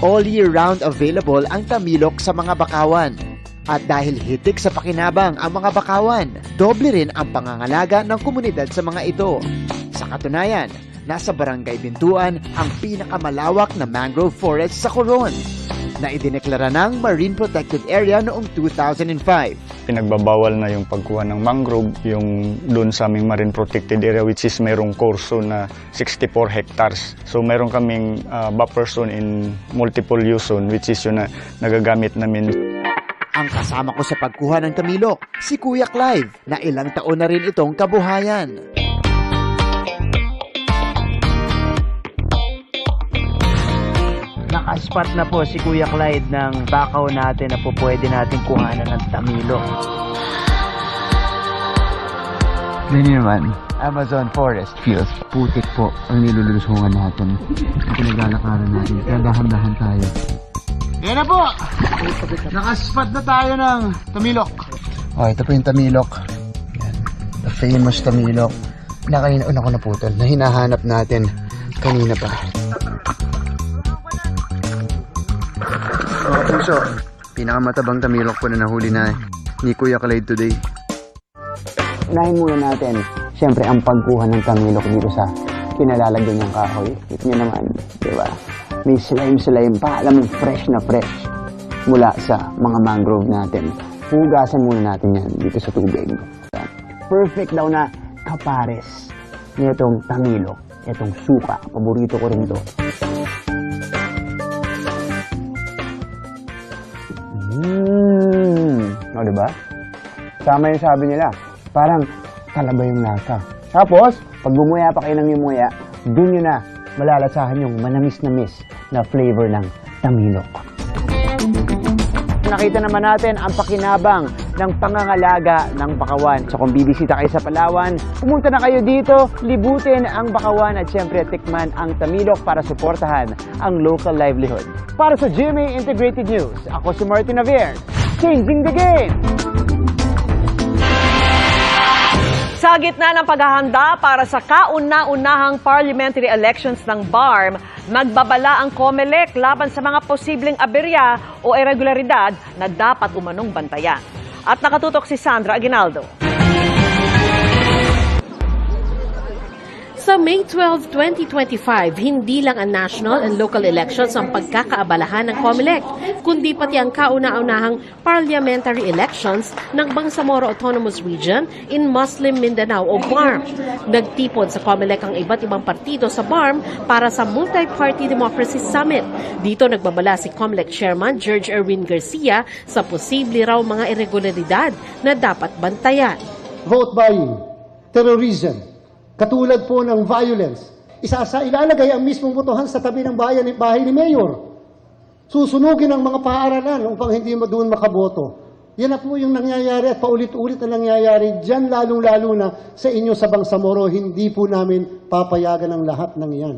All year round available ang tamilok sa mga bakawan. At dahil hitik sa pakinabang ang mga bakawan, doble rin ang pangangalaga ng komunidad sa mga ito. Sa katunayan, nasa Barangay Bintuan ang pinakamalawak na mangrove forest sa Coron, na idineklara ng Marine Protected Area noong 2005. pinagbabawal na yung pagkuha ng mangrove, yung doon sa aming marine protected area which is mayroong kurso na 64 hectares. So mayroon kaming buffer zone in multiple use zone which is yun na nagagamit namin. Ang kasama ko sa pagkuha ng tamilok, si Kuya Clive, na ilang taon na rin itong kabuhayan. Nakaspot na po si Kuya Clyde ng bakaw natin na po pwede natin kuhanan ng tamilok. Ganyan naman, Amazon Forest feels putik po ang nilulusungan natin. Pinaglalakaran natin, kaya dahan-dahan tayo. Yan na po! Nakaspot na tayo ng tamilok. Oh, ito po yung tamilok. Yan. The famous tamilok. Na kanina, una ko naputol, na hinahanap natin kanina pa. Mga puso, pinakamatabang tamilok po na nahuli na ni Kuya Clyde today. Unahin muna natin, siyempre ang pagkuha ng tamilok dito sa kinalalagyan ng kahoy. Ito nyo naman, di ba? May slime-slime pa, alam mo, fresh na fresh mula sa mga mangrove natin. Hugasan muna natin yan dito sa tubig. Perfect daw na kapares nitong tamilok, itong suka. Paborito ko rin to. O, diba? Sama yung sabi nila. Parang talaba yung lasa. Tapos, pag bumuya pa kayo ng yumuya, dun yun na malalasahan yung manamis-namis na flavor ng tamilok. Nakita naman natin ang pakinabang ng pangangalaga ng bakawan. So kung bibisita kayo sa Palawan, pumunta na kayo dito, libutin ang bakawan at syempre tikman ang tamilok para suportahan ang local livelihood. Para sa GMA Integrated News, ako si Martin Navier, changing the game! Sa gitna ng paghahanda para sa kauna-unahang parliamentary elections ng BARM, magbabala ang COMELEC laban sa mga posibleng aberya o irregularidad na dapat umanong bantayan. At nakatutok si Sandra Aguinaldo. Sa May 12, 2025, hindi lang ang national and local elections ang pagkakaabalahan ng COMELEC, kundi pati ang kauna-unahang parliamentary elections ng Bangsamoro Autonomous Region in Muslim Mindanao o BARM. Nagtipon sa COMELEC ang iba't ibang partido sa BARM para sa Multi-Party Democracy Summit. Dito nagbabala si COMELEC Chairman George Erwin Garcia sa posible raw mga irregularidad na dapat bantayan. Vote buying, terrorism, katulad po ng violence, ilalagay ang mismong botohan sa tabi ng bahay ni Mayor. Susunugin ang mga paaralan upang hindi doon makaboto. Yan na po yung nangyayari at paulit-ulit na nangyayari dyan, lalong-lalo na sa inyo sa Bangsamoro. Hindi po namin papayagan ang lahat ng iyan.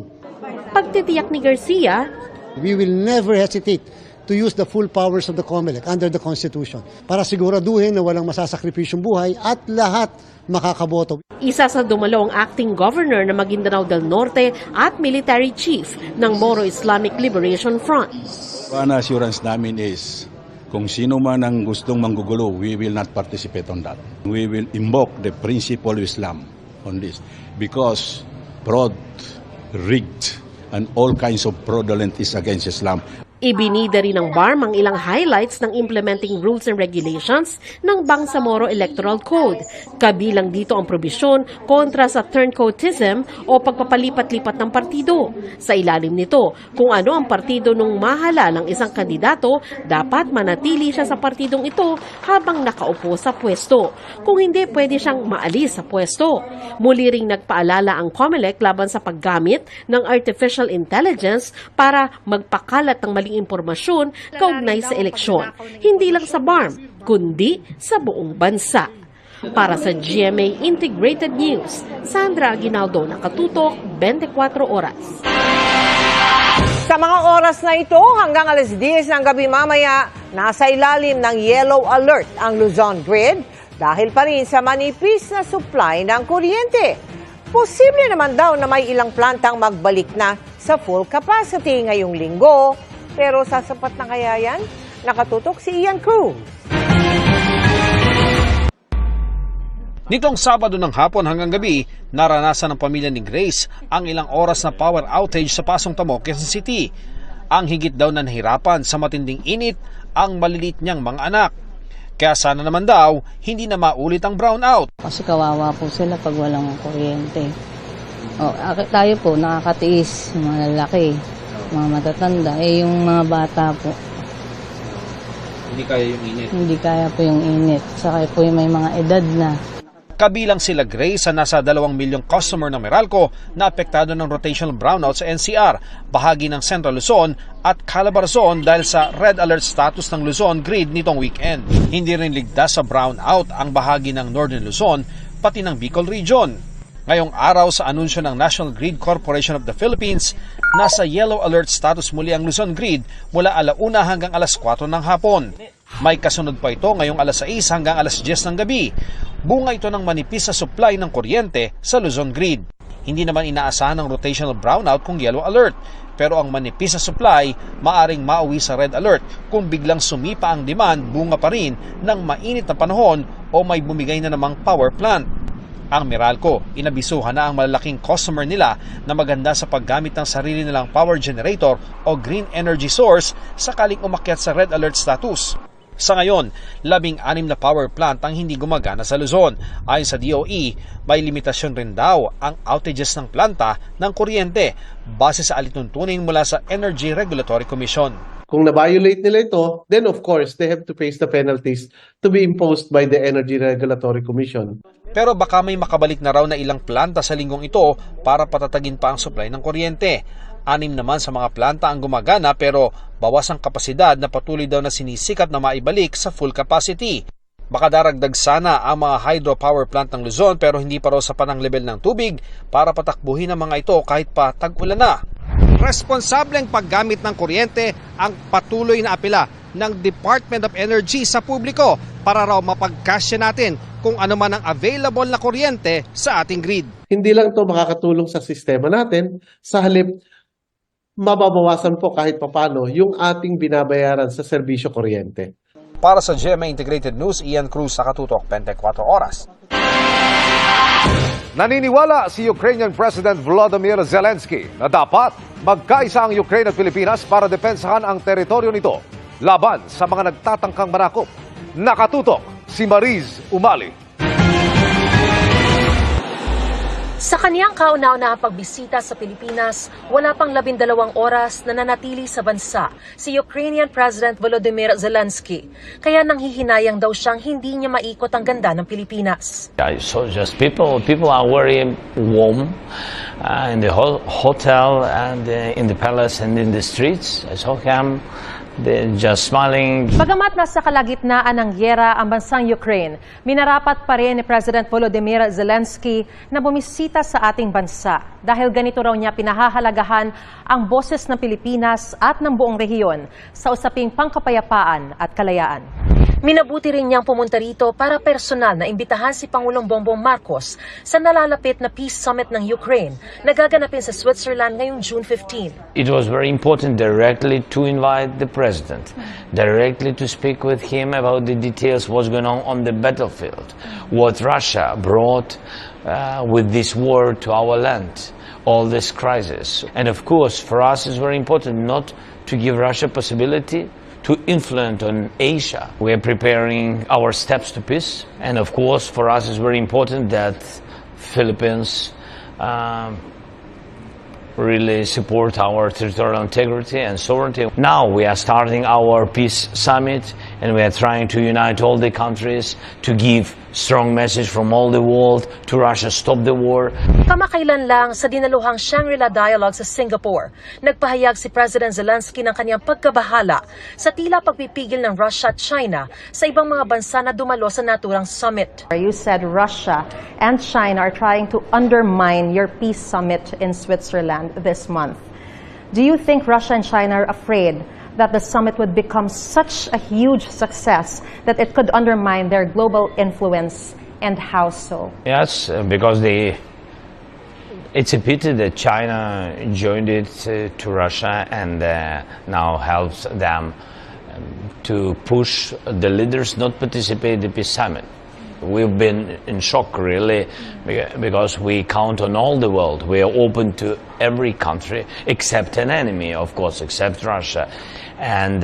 Pagtitiyak ni Garcia, we will never hesitate to use the full powers of the COMELEC under the Constitution para siguraduhin na walang masasakripisyong buhay at lahat makakaboto. Isa sa dumalo ang acting governor ng Maguindanao del Norte at military chief ng Moro Islamic Liberation Front. Ang assurance namin is kung sino man ang gustong manggugulo, we will not participate on that. We will invoke the principle of Islam on this because fraud, rigged, and all kinds of fraudulent is against Islam. Ibinida rin ng BARM ang ilang highlights ng implementing rules and regulations ng Bangsamoro Electoral Code. Kabilang dito ang probisyon kontra sa turncoatism o pagpapalipat-lipat ng partido. Sa ilalim nito, kung ano ang partido nung mahala ng isang kandidato, dapat manatili siya sa partidong ito habang nakaupo sa pwesto. Kung hindi, pwede siyang maalis sa pwesto. Muli ring nagpaalala ang COMELEC laban sa paggamit ng artificial intelligence para magpakalat ng maling impormasyon kaugnay sa eleksyon. Hindi lang sa BARM, kundi sa buong bansa. Para sa GMA Integrated News, Sandra Aguinaldo, nakatutok, 24 oras. Sa mga oras na ito, hanggang alas 10 ng gabi mamaya, nasa ilalim ng yellow alert ang Luzon Grid dahil pa rin sa manipis na supply ng kuryente. Posible naman daw na may ilang plantang magbalik na sa full capacity ngayong linggo. Pero sasapat na kaya yan? Nakatutok si Ian Cruz. Nitong Sabado ng hapon hanggang gabi, naranasan ng pamilya ni Grace ang ilang oras na power outage sa Pasong Tamo, Quezon City. Ang higit daw na nahirapan sa matinding init ang malilit niyang mga anak. Kaya sana naman daw, hindi na maulit ang brownout. Kasi kawawa po sila pag walang kuryente. Tayo po, nakakatiis, mga lalaki, mga matatanda. Yung mga bata po, Hindi kaya yung init. hindi kaya po yung init. Saka po yung may mga edad na. Kabilang sila Grace sa nasa 2 milyong customer ng Meralco na apektado ng rotational brownout sa NCR, bahagi ng Central Luzon at Calabarzon dahil sa red alert status ng Luzon grid nitong weekend. Hindi rin ligtas sa brownout ang bahagi ng Northern Luzon pati ng Bicol Region. Ngayong araw sa anunsyo ng National Grid Corporation of the Philippines, nasa yellow alert status muli ang Luzon grid mula 1:00 hanggang 4:00 ng hapon. May kasunod pa ito ngayong 6:00 hanggang 10:00 ng gabi. Bunga ito ng manipis sa supply ng kuryente sa Luzon grid. Hindi naman inaasahan ng rotational brownout kung yellow alert, pero ang manipis sa supply maaring mauwi sa red alert kung biglang sumipa ang demand, bunga pa rin ng mainit na panahon o may bumigay na namang power plant. Ang Meralco, inabisuhan na ang malalaking customer nila na maganda sa paggamit ng sarili nilang power generator o green energy source sakaling umakyat sa red alert status. Sa ngayon, 16 na power plant ang hindi gumagana sa Luzon. Ayon sa DOE, may limitasyon rin daw ang outages ng planta ng kuryente base sa alituntunin mula sa Energy Regulatory Commission. Kung na-violate nila ito, then of course, they have to face the penalties to be imposed by the Energy Regulatory Commission. Pero baka may makabalik na raw na ilang planta sa linggong ito para patatagin pa ang supply ng kuryente. 6 naman sa mga planta ang gumagana pero bawas ang kapasidad na patuloy daw na sinisikap na maibalik sa full capacity. Baka daragdag sana ang mga hydropower plant ng Luzon pero hindi pa raw sa panang level ng tubig para patakbuhin ang mga ito kahit pa tag-ulan na. Responsableng paggamit ng kuryente ang patuloy na apela ng Department of Energy sa publiko para raw mapagkasya natin kung ano man ang available na kuryente sa ating grid. Hindi lang ito makakatulong sa sistema natin, sa halip mababawasan po kahit papano yung ating binabayaran sa serbisyo kuryente. Para sa GMA Integrated News, Ian Cruz, Nakatutok, 24 Oras. Naniniwala si Ukrainian President Volodymyr Zelensky na dapat magkaisa ang Ukraine at Pilipinas para depensahan ang teritoryo nito laban sa mga nagtatangkang manakop. Nakatutok si Mariz Umali. Sa kaniyang kauna-unahang pagbisita sa Pilipinas, wala pang 12 oras na nanatili sa bansa si Ukrainian President Volodymyr Zelensky. Kaya nanghihinayang daw siyang hindi niya maikot ang ganda ng Pilipinas. I saw just people are very warm in the hotel and in the palace and in the streets. I saw him. They're just smiling. Bagamat nasa kalagitnaan ng gyera ang bansang Ukraine, minarapat pa rin ni President Volodymyr Zelensky na bumisita sa ating bansa dahil ganito raw niya pinahahalagahan ang boses ng Pilipinas at ng buong rehiyon sa usaping pangkapayapaan at kalayaan. Minabuti rin niyang pumunta rito para personal na imbitahan si Pangulong Bongbong Marcos sa nalalapit na Peace Summit ng Ukraine na gaganapin sa Switzerland ngayong June 15. It was very important directly to invite the president, directly to speak with him about the details what's going on the battlefield, what Russia brought with this war to our land, all this crisis. And of course, for us it's very important not to give Russia possibility to influence on Asia. We are preparing our steps to peace, and of course for us it's very important that Philippines really support our territorial integrity and sovereignty. Now we are starting our peace summit and we are trying to unite all the countries to give strong message from all the world to Russia, stop the war. Kamakailan lang sa dinaluhang Shangri-La Dialogue sa Singapore, nagpahayag si President Zelensky ng kanyang pagkabahala sa tila pagpipigil ng Russia at China sa ibang mga bansa na dumalo sa naturang summit. You said Russia and China are trying to undermine your peace summit in Switzerland this month. Do you think Russia and China are afraid that the summit would become such a huge success that it could undermine their global influence, and how so? Yes, because it's a pity that China joined it to Russia and now helps them to push the leaders not participate in the peace summit. We've been in shock really because we count on all the world. We are open to every country except an enemy, of course, except Russia. And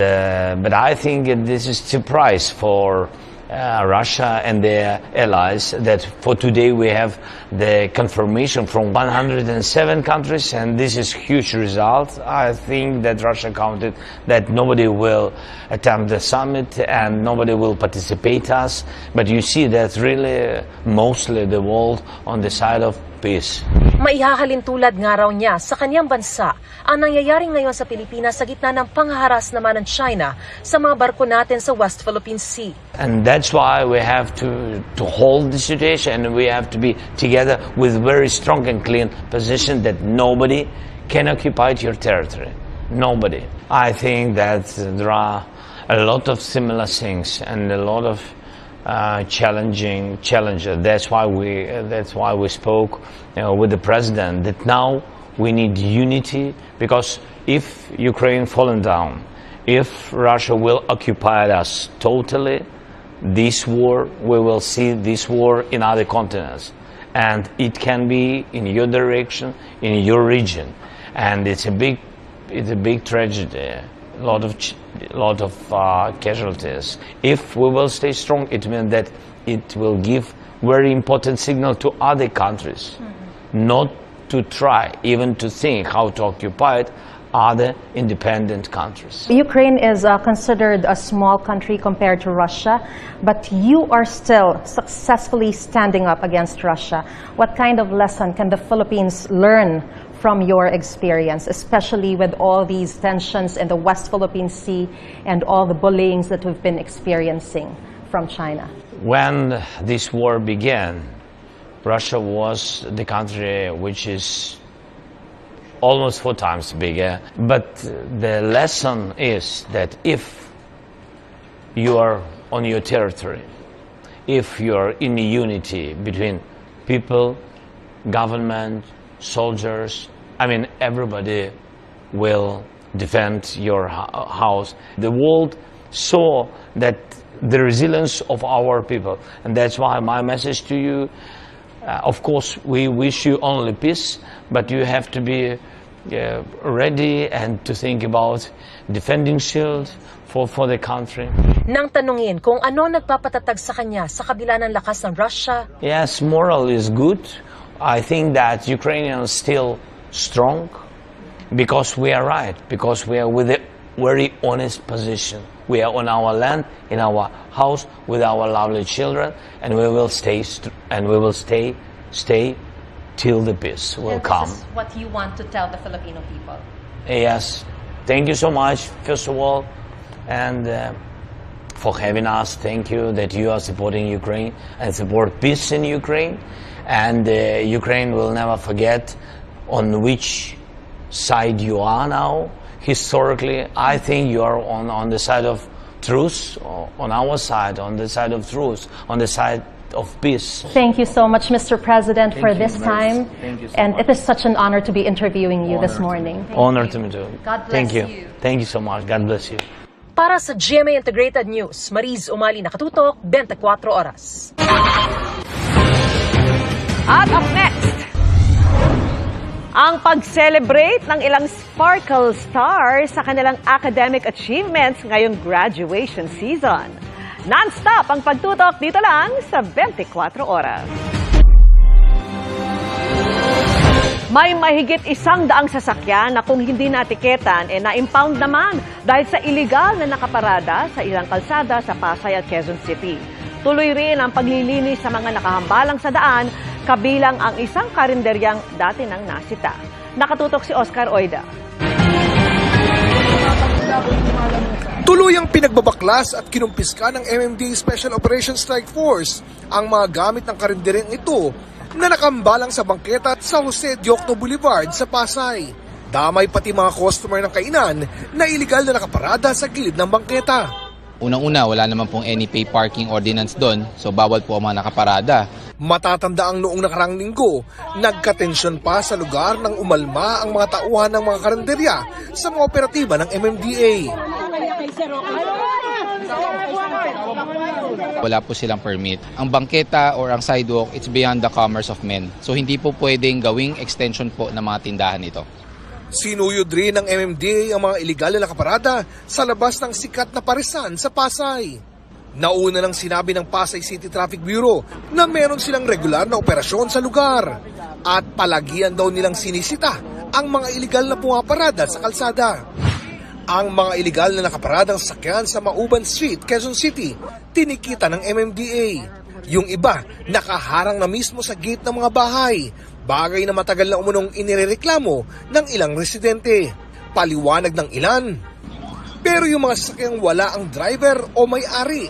but I think this is a surprise for Russia and their allies, that for today we have the confirmation from 107 countries, and this is huge result. I think that Russia counted that nobody will attend the summit and nobody will participate us, but you see that really mostly the world on the side of peace. Maihahalin tulad nga raw niya sa kanyang bansa ang nangyayari ngayon sa Pilipinas sa gitna ng panghaharas naman ng China sa mga barko natin sa West Philippine Sea. And that's why we have to hold the situation, and we have to be together with very strong and clean position that nobody can occupy your territory. Nobody. I think that there are a lot of similar things and a lot of challenging challenges. That's why we spoke with the president that now we need unity, because if Ukraine fallen down, if Russia will occupy us totally, this war, we will see this war in other continents, and it can be in your direction, in your region, and it's a big tragedy. A lot of casualties. If we will stay strong, it means that it will give very important signal to other countries, not to try, even to think how to occupy it, other independent countries. Ukraine is considered a small country compared to Russia, but you are still successfully standing up against Russia. What kind of lesson can the Philippines learn from your experience, especially with all these tensions in the West Philippine Sea and all the bullyings that we've been experiencing from China? When this war began, Russia was the country which is almost 4 times bigger. But the lesson is that if you are on your territory, if you are in unity between people, government, soldiers, I mean, everybody will defend your house. The world saw that the resilience of our people, and that's why my message to you, of course, we wish you only peace, but you have to be ready and to think about defending shield for the country. Nang tanungin kung ano nagpapatatag sa kanya sa kabila ng lakas ng Russia. Yes, moral is good. I think that Ukrainians still strong because we are right, because we are with a very honest position. We are on our land, in our house, with our lovely children, and we will stay till the peace will come. This is what you want to tell the Filipino people. Yes, thank you so much, first of all, and for having us. Thank you that you are supporting Ukraine and support peace in Ukraine. And Ukraine will never forget on which side you are now. Historically, I think you are on the side of truth, on our side, on the side of truth, on the side of peace. Thank you so much, Mr. President, for this time. Thank you so and much. it is such an honor to be interviewing you this morning. Honor to me too. God bless Thank you. you. Thank you so much. God bless you. Para sa GMA Integrated News, Mariz Umali, nakatutok, 24 oras. At up next, ang pag-celebrate ng ilang Sparkle Stars sa kanilang academic achievements ngayong graduation season. Non-stop ang pagtutok dito lang sa 24 oras. May mahigit 100 sasakyan na kung hindi natiketan, na-impound naman dahil sa illegal na nakaparada sa ilang kalsada sa Pasay at Quezon City. Tuloy rin ang paglilinis sa mga nakahambalang sa daan, kabilang ang isang karinderyang dati nang nasita. Nakatutok si Oscar Oida. Tuluyang pinagbabaklas at kinumpiska ng MMDA Special Operations Strike Force ang mga gamit ng karinderyang ito na nakambalang sa bangketa sa Jose Diokno Boulevard sa Pasay. Damay pati mga customer ng kainan na iligal na nakaparada sa gilid ng bangketa. Unang-una, wala naman pong any pay parking ordinance doon, so bawal po ang mga nakaparada. Matatanda ang noong nakarang linggo, nagkatensyon pa sa lugar nang umalma ang mga tauhan ng mga karinderya sa mga operatiba ng MMDA. Wala po silang permit. Ang bangketa or ang sidewalk, it's beyond the commerce of men. So hindi po pwedeng gawing extension po ng mga tindahan ito. Sinuyod rin ng MMDA ang mga iligal na nakaparada sa labas ng sikat na parisan sa Pasay. Nauna nang sinabi ng Pasay City Traffic Bureau na meron silang regular na operasyon sa lugar at palagian daw nilang sinisita ang mga iligal na pumaparada sa kalsada. Ang mga iligal na nakaparadang sasakyan sa Mauban Street, Quezon City, tinikita ng MMDA. Yung iba, nakaharang na mismo sa gate ng mga bahay, bagay na matagal na umunong inirereklamo ng ilang residente. Paliwanag ng ilan. Pero yung mga sasakyang wala ang driver o may-ari,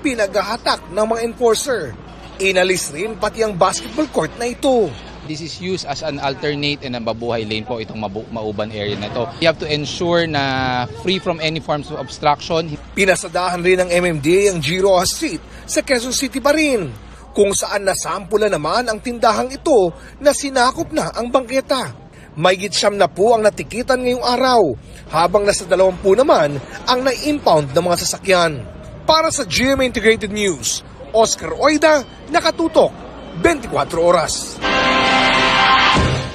pinaghahatak ng mga enforcer. Inalis rin pati ang basketball court na ito. This is used as an alternate and a mabuhay lane po itong Mauban area na ito. You have to ensure na free from any forms of obstruction. Pinasadahan rin ng MMDA ang Giroa Street sa Quezon City pa rin, kung saan nasampula naman ang tindahang ito na sinakop na ang bangketa. Mahigit 9 na po ang natikitan ngayong araw, habang nasa 20 naman ang na-impound ng mga sasakyan. Para sa GMA Integrated News, Oscar Oida, nakatutok, 24 oras.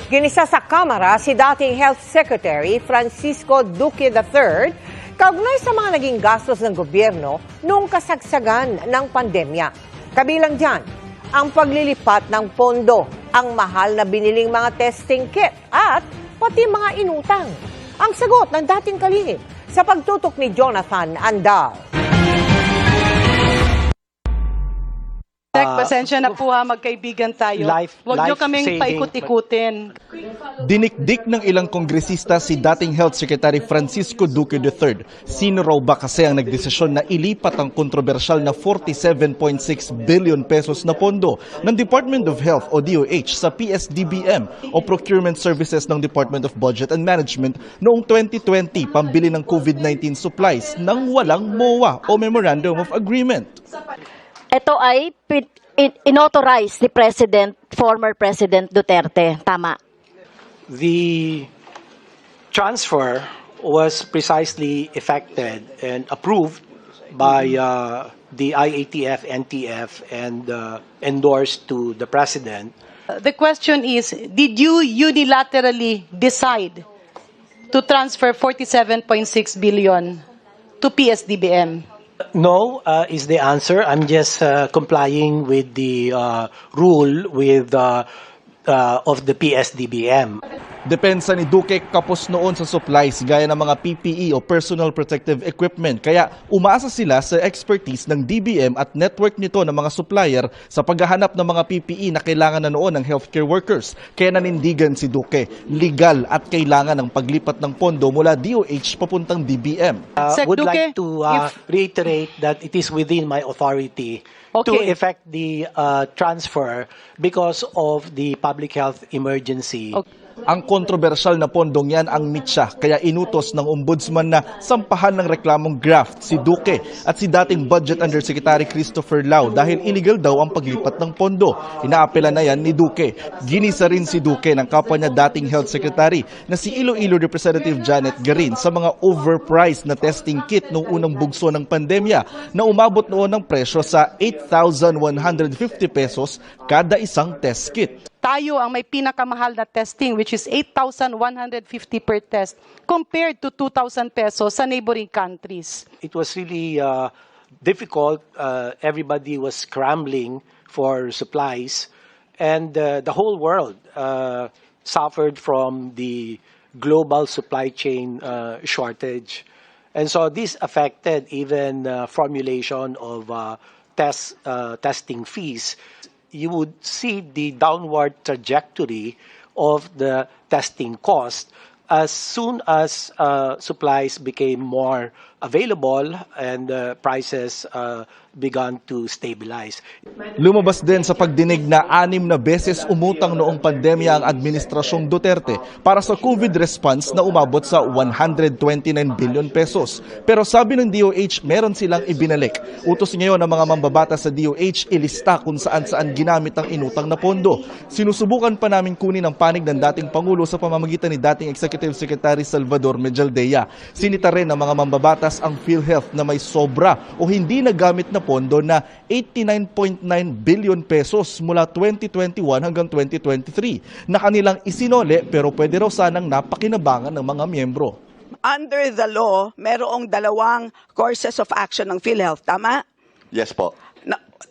Ginisa sa Kamara si dating Health Secretary Francisco Duque III kaugnay sa mga naging gastos ng gobyerno noong kasagsagan ng pandemya. Kabilang dyan, ang paglilipat ng pondo, ang mahal na biniling mga testing kit at pati mga inutang. Ang sagot ng dating kalihim sa pagtutok ni Jonathan Andal. Pasensya na po ha, magkaibigan tayo. Huwag nyo kaming paikot-ikutin. Dinikdik ng ilang kongresista si dating Health Secretary Francisco Duque III. Sino raw ba kasi ang nagdesisyon na ilipat ang kontrobersyal na 47.6 billion pesos na pondo ng Department of Health o DOH sa PSDBM o Procurement Services ng Department of Budget and Management noong 2020 pambili ng COVID-19 supplies nang walang MOA o Memorandum of Agreement? Ito ay inauthorize ni former President Duterte. Tama. The transfer was precisely effected and approved by the IATF, NTF, and endorsed to the President. The question is, did you unilaterally decide to transfer 47.6 billion to PSDBM? No, is the answer. I'm just complying with the rule of the PSDBM. Depensa ni Duque kapos noon sa supplies gaya ng mga PPE o Personal Protective Equipment. Kaya umaasa sila sa expertise ng DBM at network nito ng mga supplier sa paghahanap ng mga PPE na kailangan na noon ng healthcare workers. Kaya nanindigan si Duque, legal at kailangan ng paglipat ng pondo mula DOH papuntang DBM. Would like to reiterate that it is within my authority to effect the transfer because of the public health emergency. Ang kontrobersyal na pondong yan ang mitsa, kaya inutos ng ombudsman na sampahan ng reklamong graft si Duque at si dating Budget Undersecretary Christopher Lau dahil illegal daw ang paglipat ng pondo. Inaapela na yan ni Duque. Ginisa rin si Duque ng kapwa niya dating Health Secretary na si Iloilo Representative Janet Garin sa mga overpriced na testing kit noong unang bugso ng pandemya na umabot noon ng presyo sa 8,150 pesos kada isang test kit. Tayo ang may pinakamahal na testing, which is 8,150 per test compared to 2,000 pesos sa neighboring countries. It was really difficult. Everybody was scrambling for supplies, and the whole world suffered from the global supply chain shortage. And so this affected even formulation of testing fees. You would see the downward trajectory of the testing cost as soon as supplies became more available and prices began to stabilize. Lumabas din sa pagdinig na 6 na beses umutang noong pandemya ang administrasyong Duterte para sa COVID response na umabot sa 129 billion pesos. Pero sabi ng DOH, meron silang ibinalik. Utos ngayon ng mga mambabatas sa DOH ilista kung saan-saan ginamit ang inutang na pondo. Sinusubukan pa namin kunin ang panig ng dating Pangulo sa pamamagitan ni dating Executive Secretary Salvador Mejaldea. Sinita rin ng mga mambabatas ang PhilHealth na may sobra o hindi nagamit na pondo na 89.9 billion pesos mula 2021 hanggang 2023 na kanilang isinole pero pwede raw sanang napakinabangan ng mga miyembro. Under the law, merong 2 courses of action ng PhilHealth, tama? Yes po.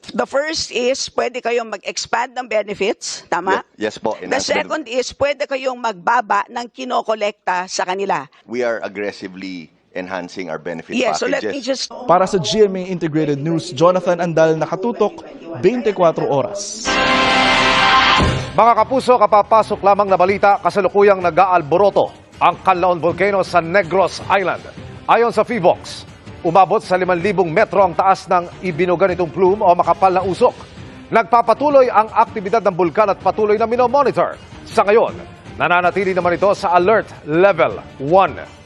The first is pwede kayong mag-expand ng benefits, tama? Yes po. The second is pwede kayong magbaba ng kinokolekta sa kanila. We are aggressively enhancing our benefit Yes, so packages. let me just... Para sa GMA Integrated News, Jonathan Andal, nakatutok, 24 oras. Mga kapuso, kapapasok lamang na balita, kasalukuyang nag-aalboroto ang Canlaon Volcano sa Negros Island. Ayon sa PHIVOX, umabot sa 5,000 metro ang taas ng ibinugan itong plume o makapal na usok. Nagpapatuloy ang aktibidad ng bulkan at patuloy na minomonitor. Sa ngayon, nananatili naman ito sa Alert Level 1.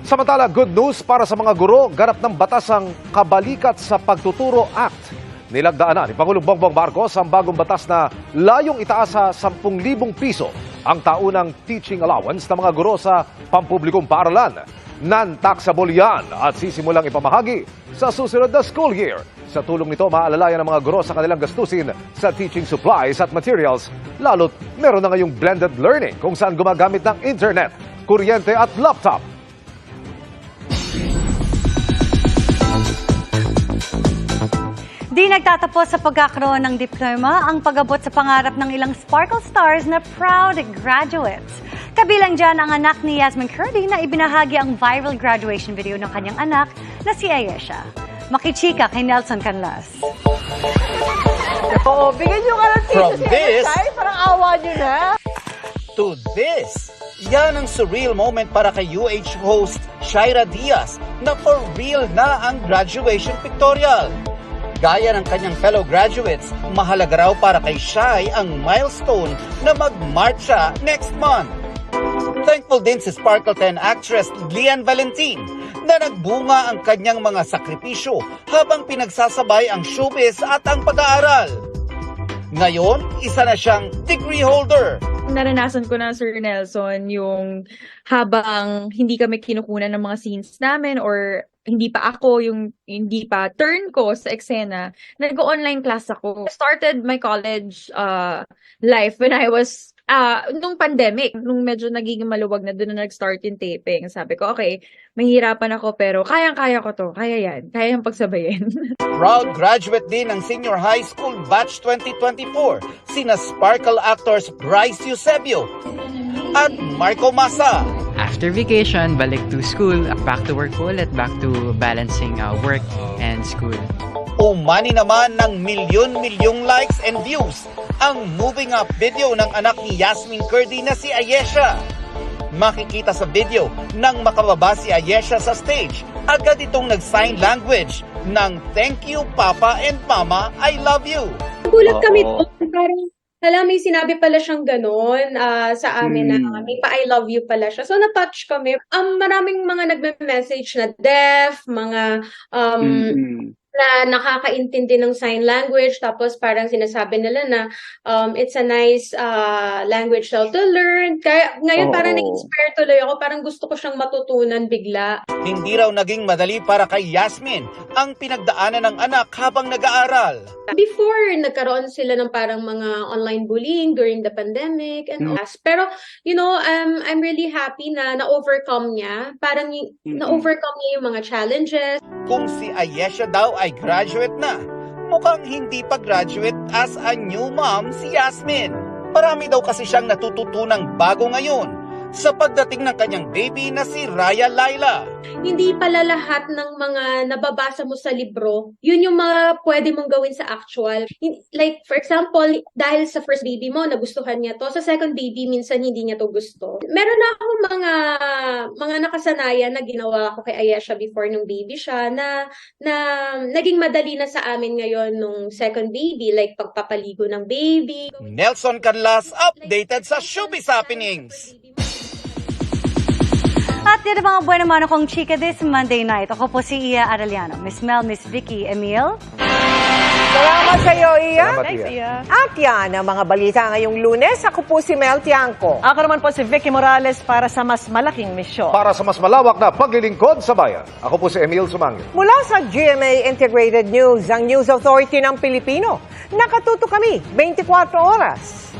Samantala, good news para sa mga guro, ganap ng batas ang Kabalikat sa Pagtuturo Act. Nilagdaan na ni Pangulong Bongbong Marcos ang bagong batas na layong itaas sa 10,000 piso ang taunang teaching allowance ng mga guro sa pampublikong paaralan. Non-taxable yan at sisimulang ipamahagi sa susunod na school year. Sa tulong nito, maalalayan ng mga guro sa kanilang gastusin sa teaching supplies at materials. Lalo't meron na ngayong blended learning kung saan gumagamit ng internet, kuryente at laptop. Di nagtatapos sa pagkakaroon ng diploma ang pag-abot sa pangarap ng ilang Sparkle Stars na proud graduates. Kabilang dyan ang anak ni Yasmin Curdy na ibinahagi ang viral graduation video ng kanyang anak na si Ayesha. Makichika kay Nelson Canlas. Oo, bigyan nyo ka ng From si this- Ay, parang awa nyo na. To this. Yan ang surreal moment para kay UH host Shaira Diaz na for real na ang graduation pictorial. Gaya ng kanyang fellow graduates, mahalaga raw para kay Shai ang milestone na magmarcha next month. Thankful din si Sparkle 10 actress Lian Valentin na nagbunga ang kanyang mga sakripisyo habang pinagsasabay ang showbiz at ang pag-aaral. Ngayon, isa na siyang degree holder. Naranasan ko na, Sir Nelson, yung habang hindi kami kinukunan ng mga scenes namin or hindi pa ako, hindi pa turn ko sa eksena, nag-online class ako. I started my college life when I was, nung pandemic, nung medyo nagiging maluwag na, doon na nag-start yung taping. Sabi ko, okay, mahirapan ako pero kayang-kaya ko to, kaya yan, kaya yung pagsabayin. Proud graduate din ng senior high school batch 2024, sina Sparkle actors Bryce Eusebio at Marco Masa. After vacation, balik to school, back to work po ulit, back to balancing work and school. Umani naman ng milyon-milyong likes and views ang moving up video ng anak ni Yasmin Curdy na si Ayesha. Makikita sa video nang makababa si Ayesha sa stage, agad itong nag-sign language ng thank you Papa and Mama, I love you. Gulat kami doon, parang may sinabi pala siyang gano'n sa amin na may pa I love you pala siya. So na-touch kami. Maraming mga nagme-message na deaf, mga na nakakaintindi ng sign language, tapos parang sinasabi nila na it's a nice language to learn. Kaya ngayon parang na-inspire tuloy ako, parang gusto ko siyang matutunan bigla. Hindi raw naging madali para kay Yasmin ang pinagdaanan ng anak habang nag-aaral. Before, nagkaroon sila ng parang mga online bullying during the pandemic and all. Pero, I'm really happy na na-overcome niya. Parang na-overcome niya yung mga challenges. Kung si Ayesha daw ay graduate na, mukhang hindi pa graduate as a new mom si Yasmin. Marami daw kasi siyang natututunang bago ngayon sa pagdating ng kanyang baby na si Raya Laila. Hindi pala lahat ng mga nababasa mo sa libro, yun yung mga pwede mong gawin sa actual. Like, for example, dahil sa first baby mo, nagustuhan niya to. Sa second baby, minsan hindi niya to gusto. Meron na akong mga nakasanayan na ginawa ko kay Ayesha before nung baby siya na naging madali na sa amin ngayon nung second baby, like pagpapaligo ng baby. Nelson Canlas, updated sa Showbiz Happenings. At yan ang mga buwan naman akong chika this Monday night. Ako po si Iya Arellano. Miss Mel, Miss Vicky, Emil. Salamat sa iyo, Iya. Thanks, Iya. At yan ang mga balita ngayong Lunes. Ako po si Mel Tiangco. Ako naman po si Vicky Morales para sa mas malaking misyon. Para sa mas malawak na paglilingkod sa bayan. Ako po si Emil Sumangil. Mula sa GMA Integrated News, ang News Authority ng Pilipino. Nakatuto kami 24 oras.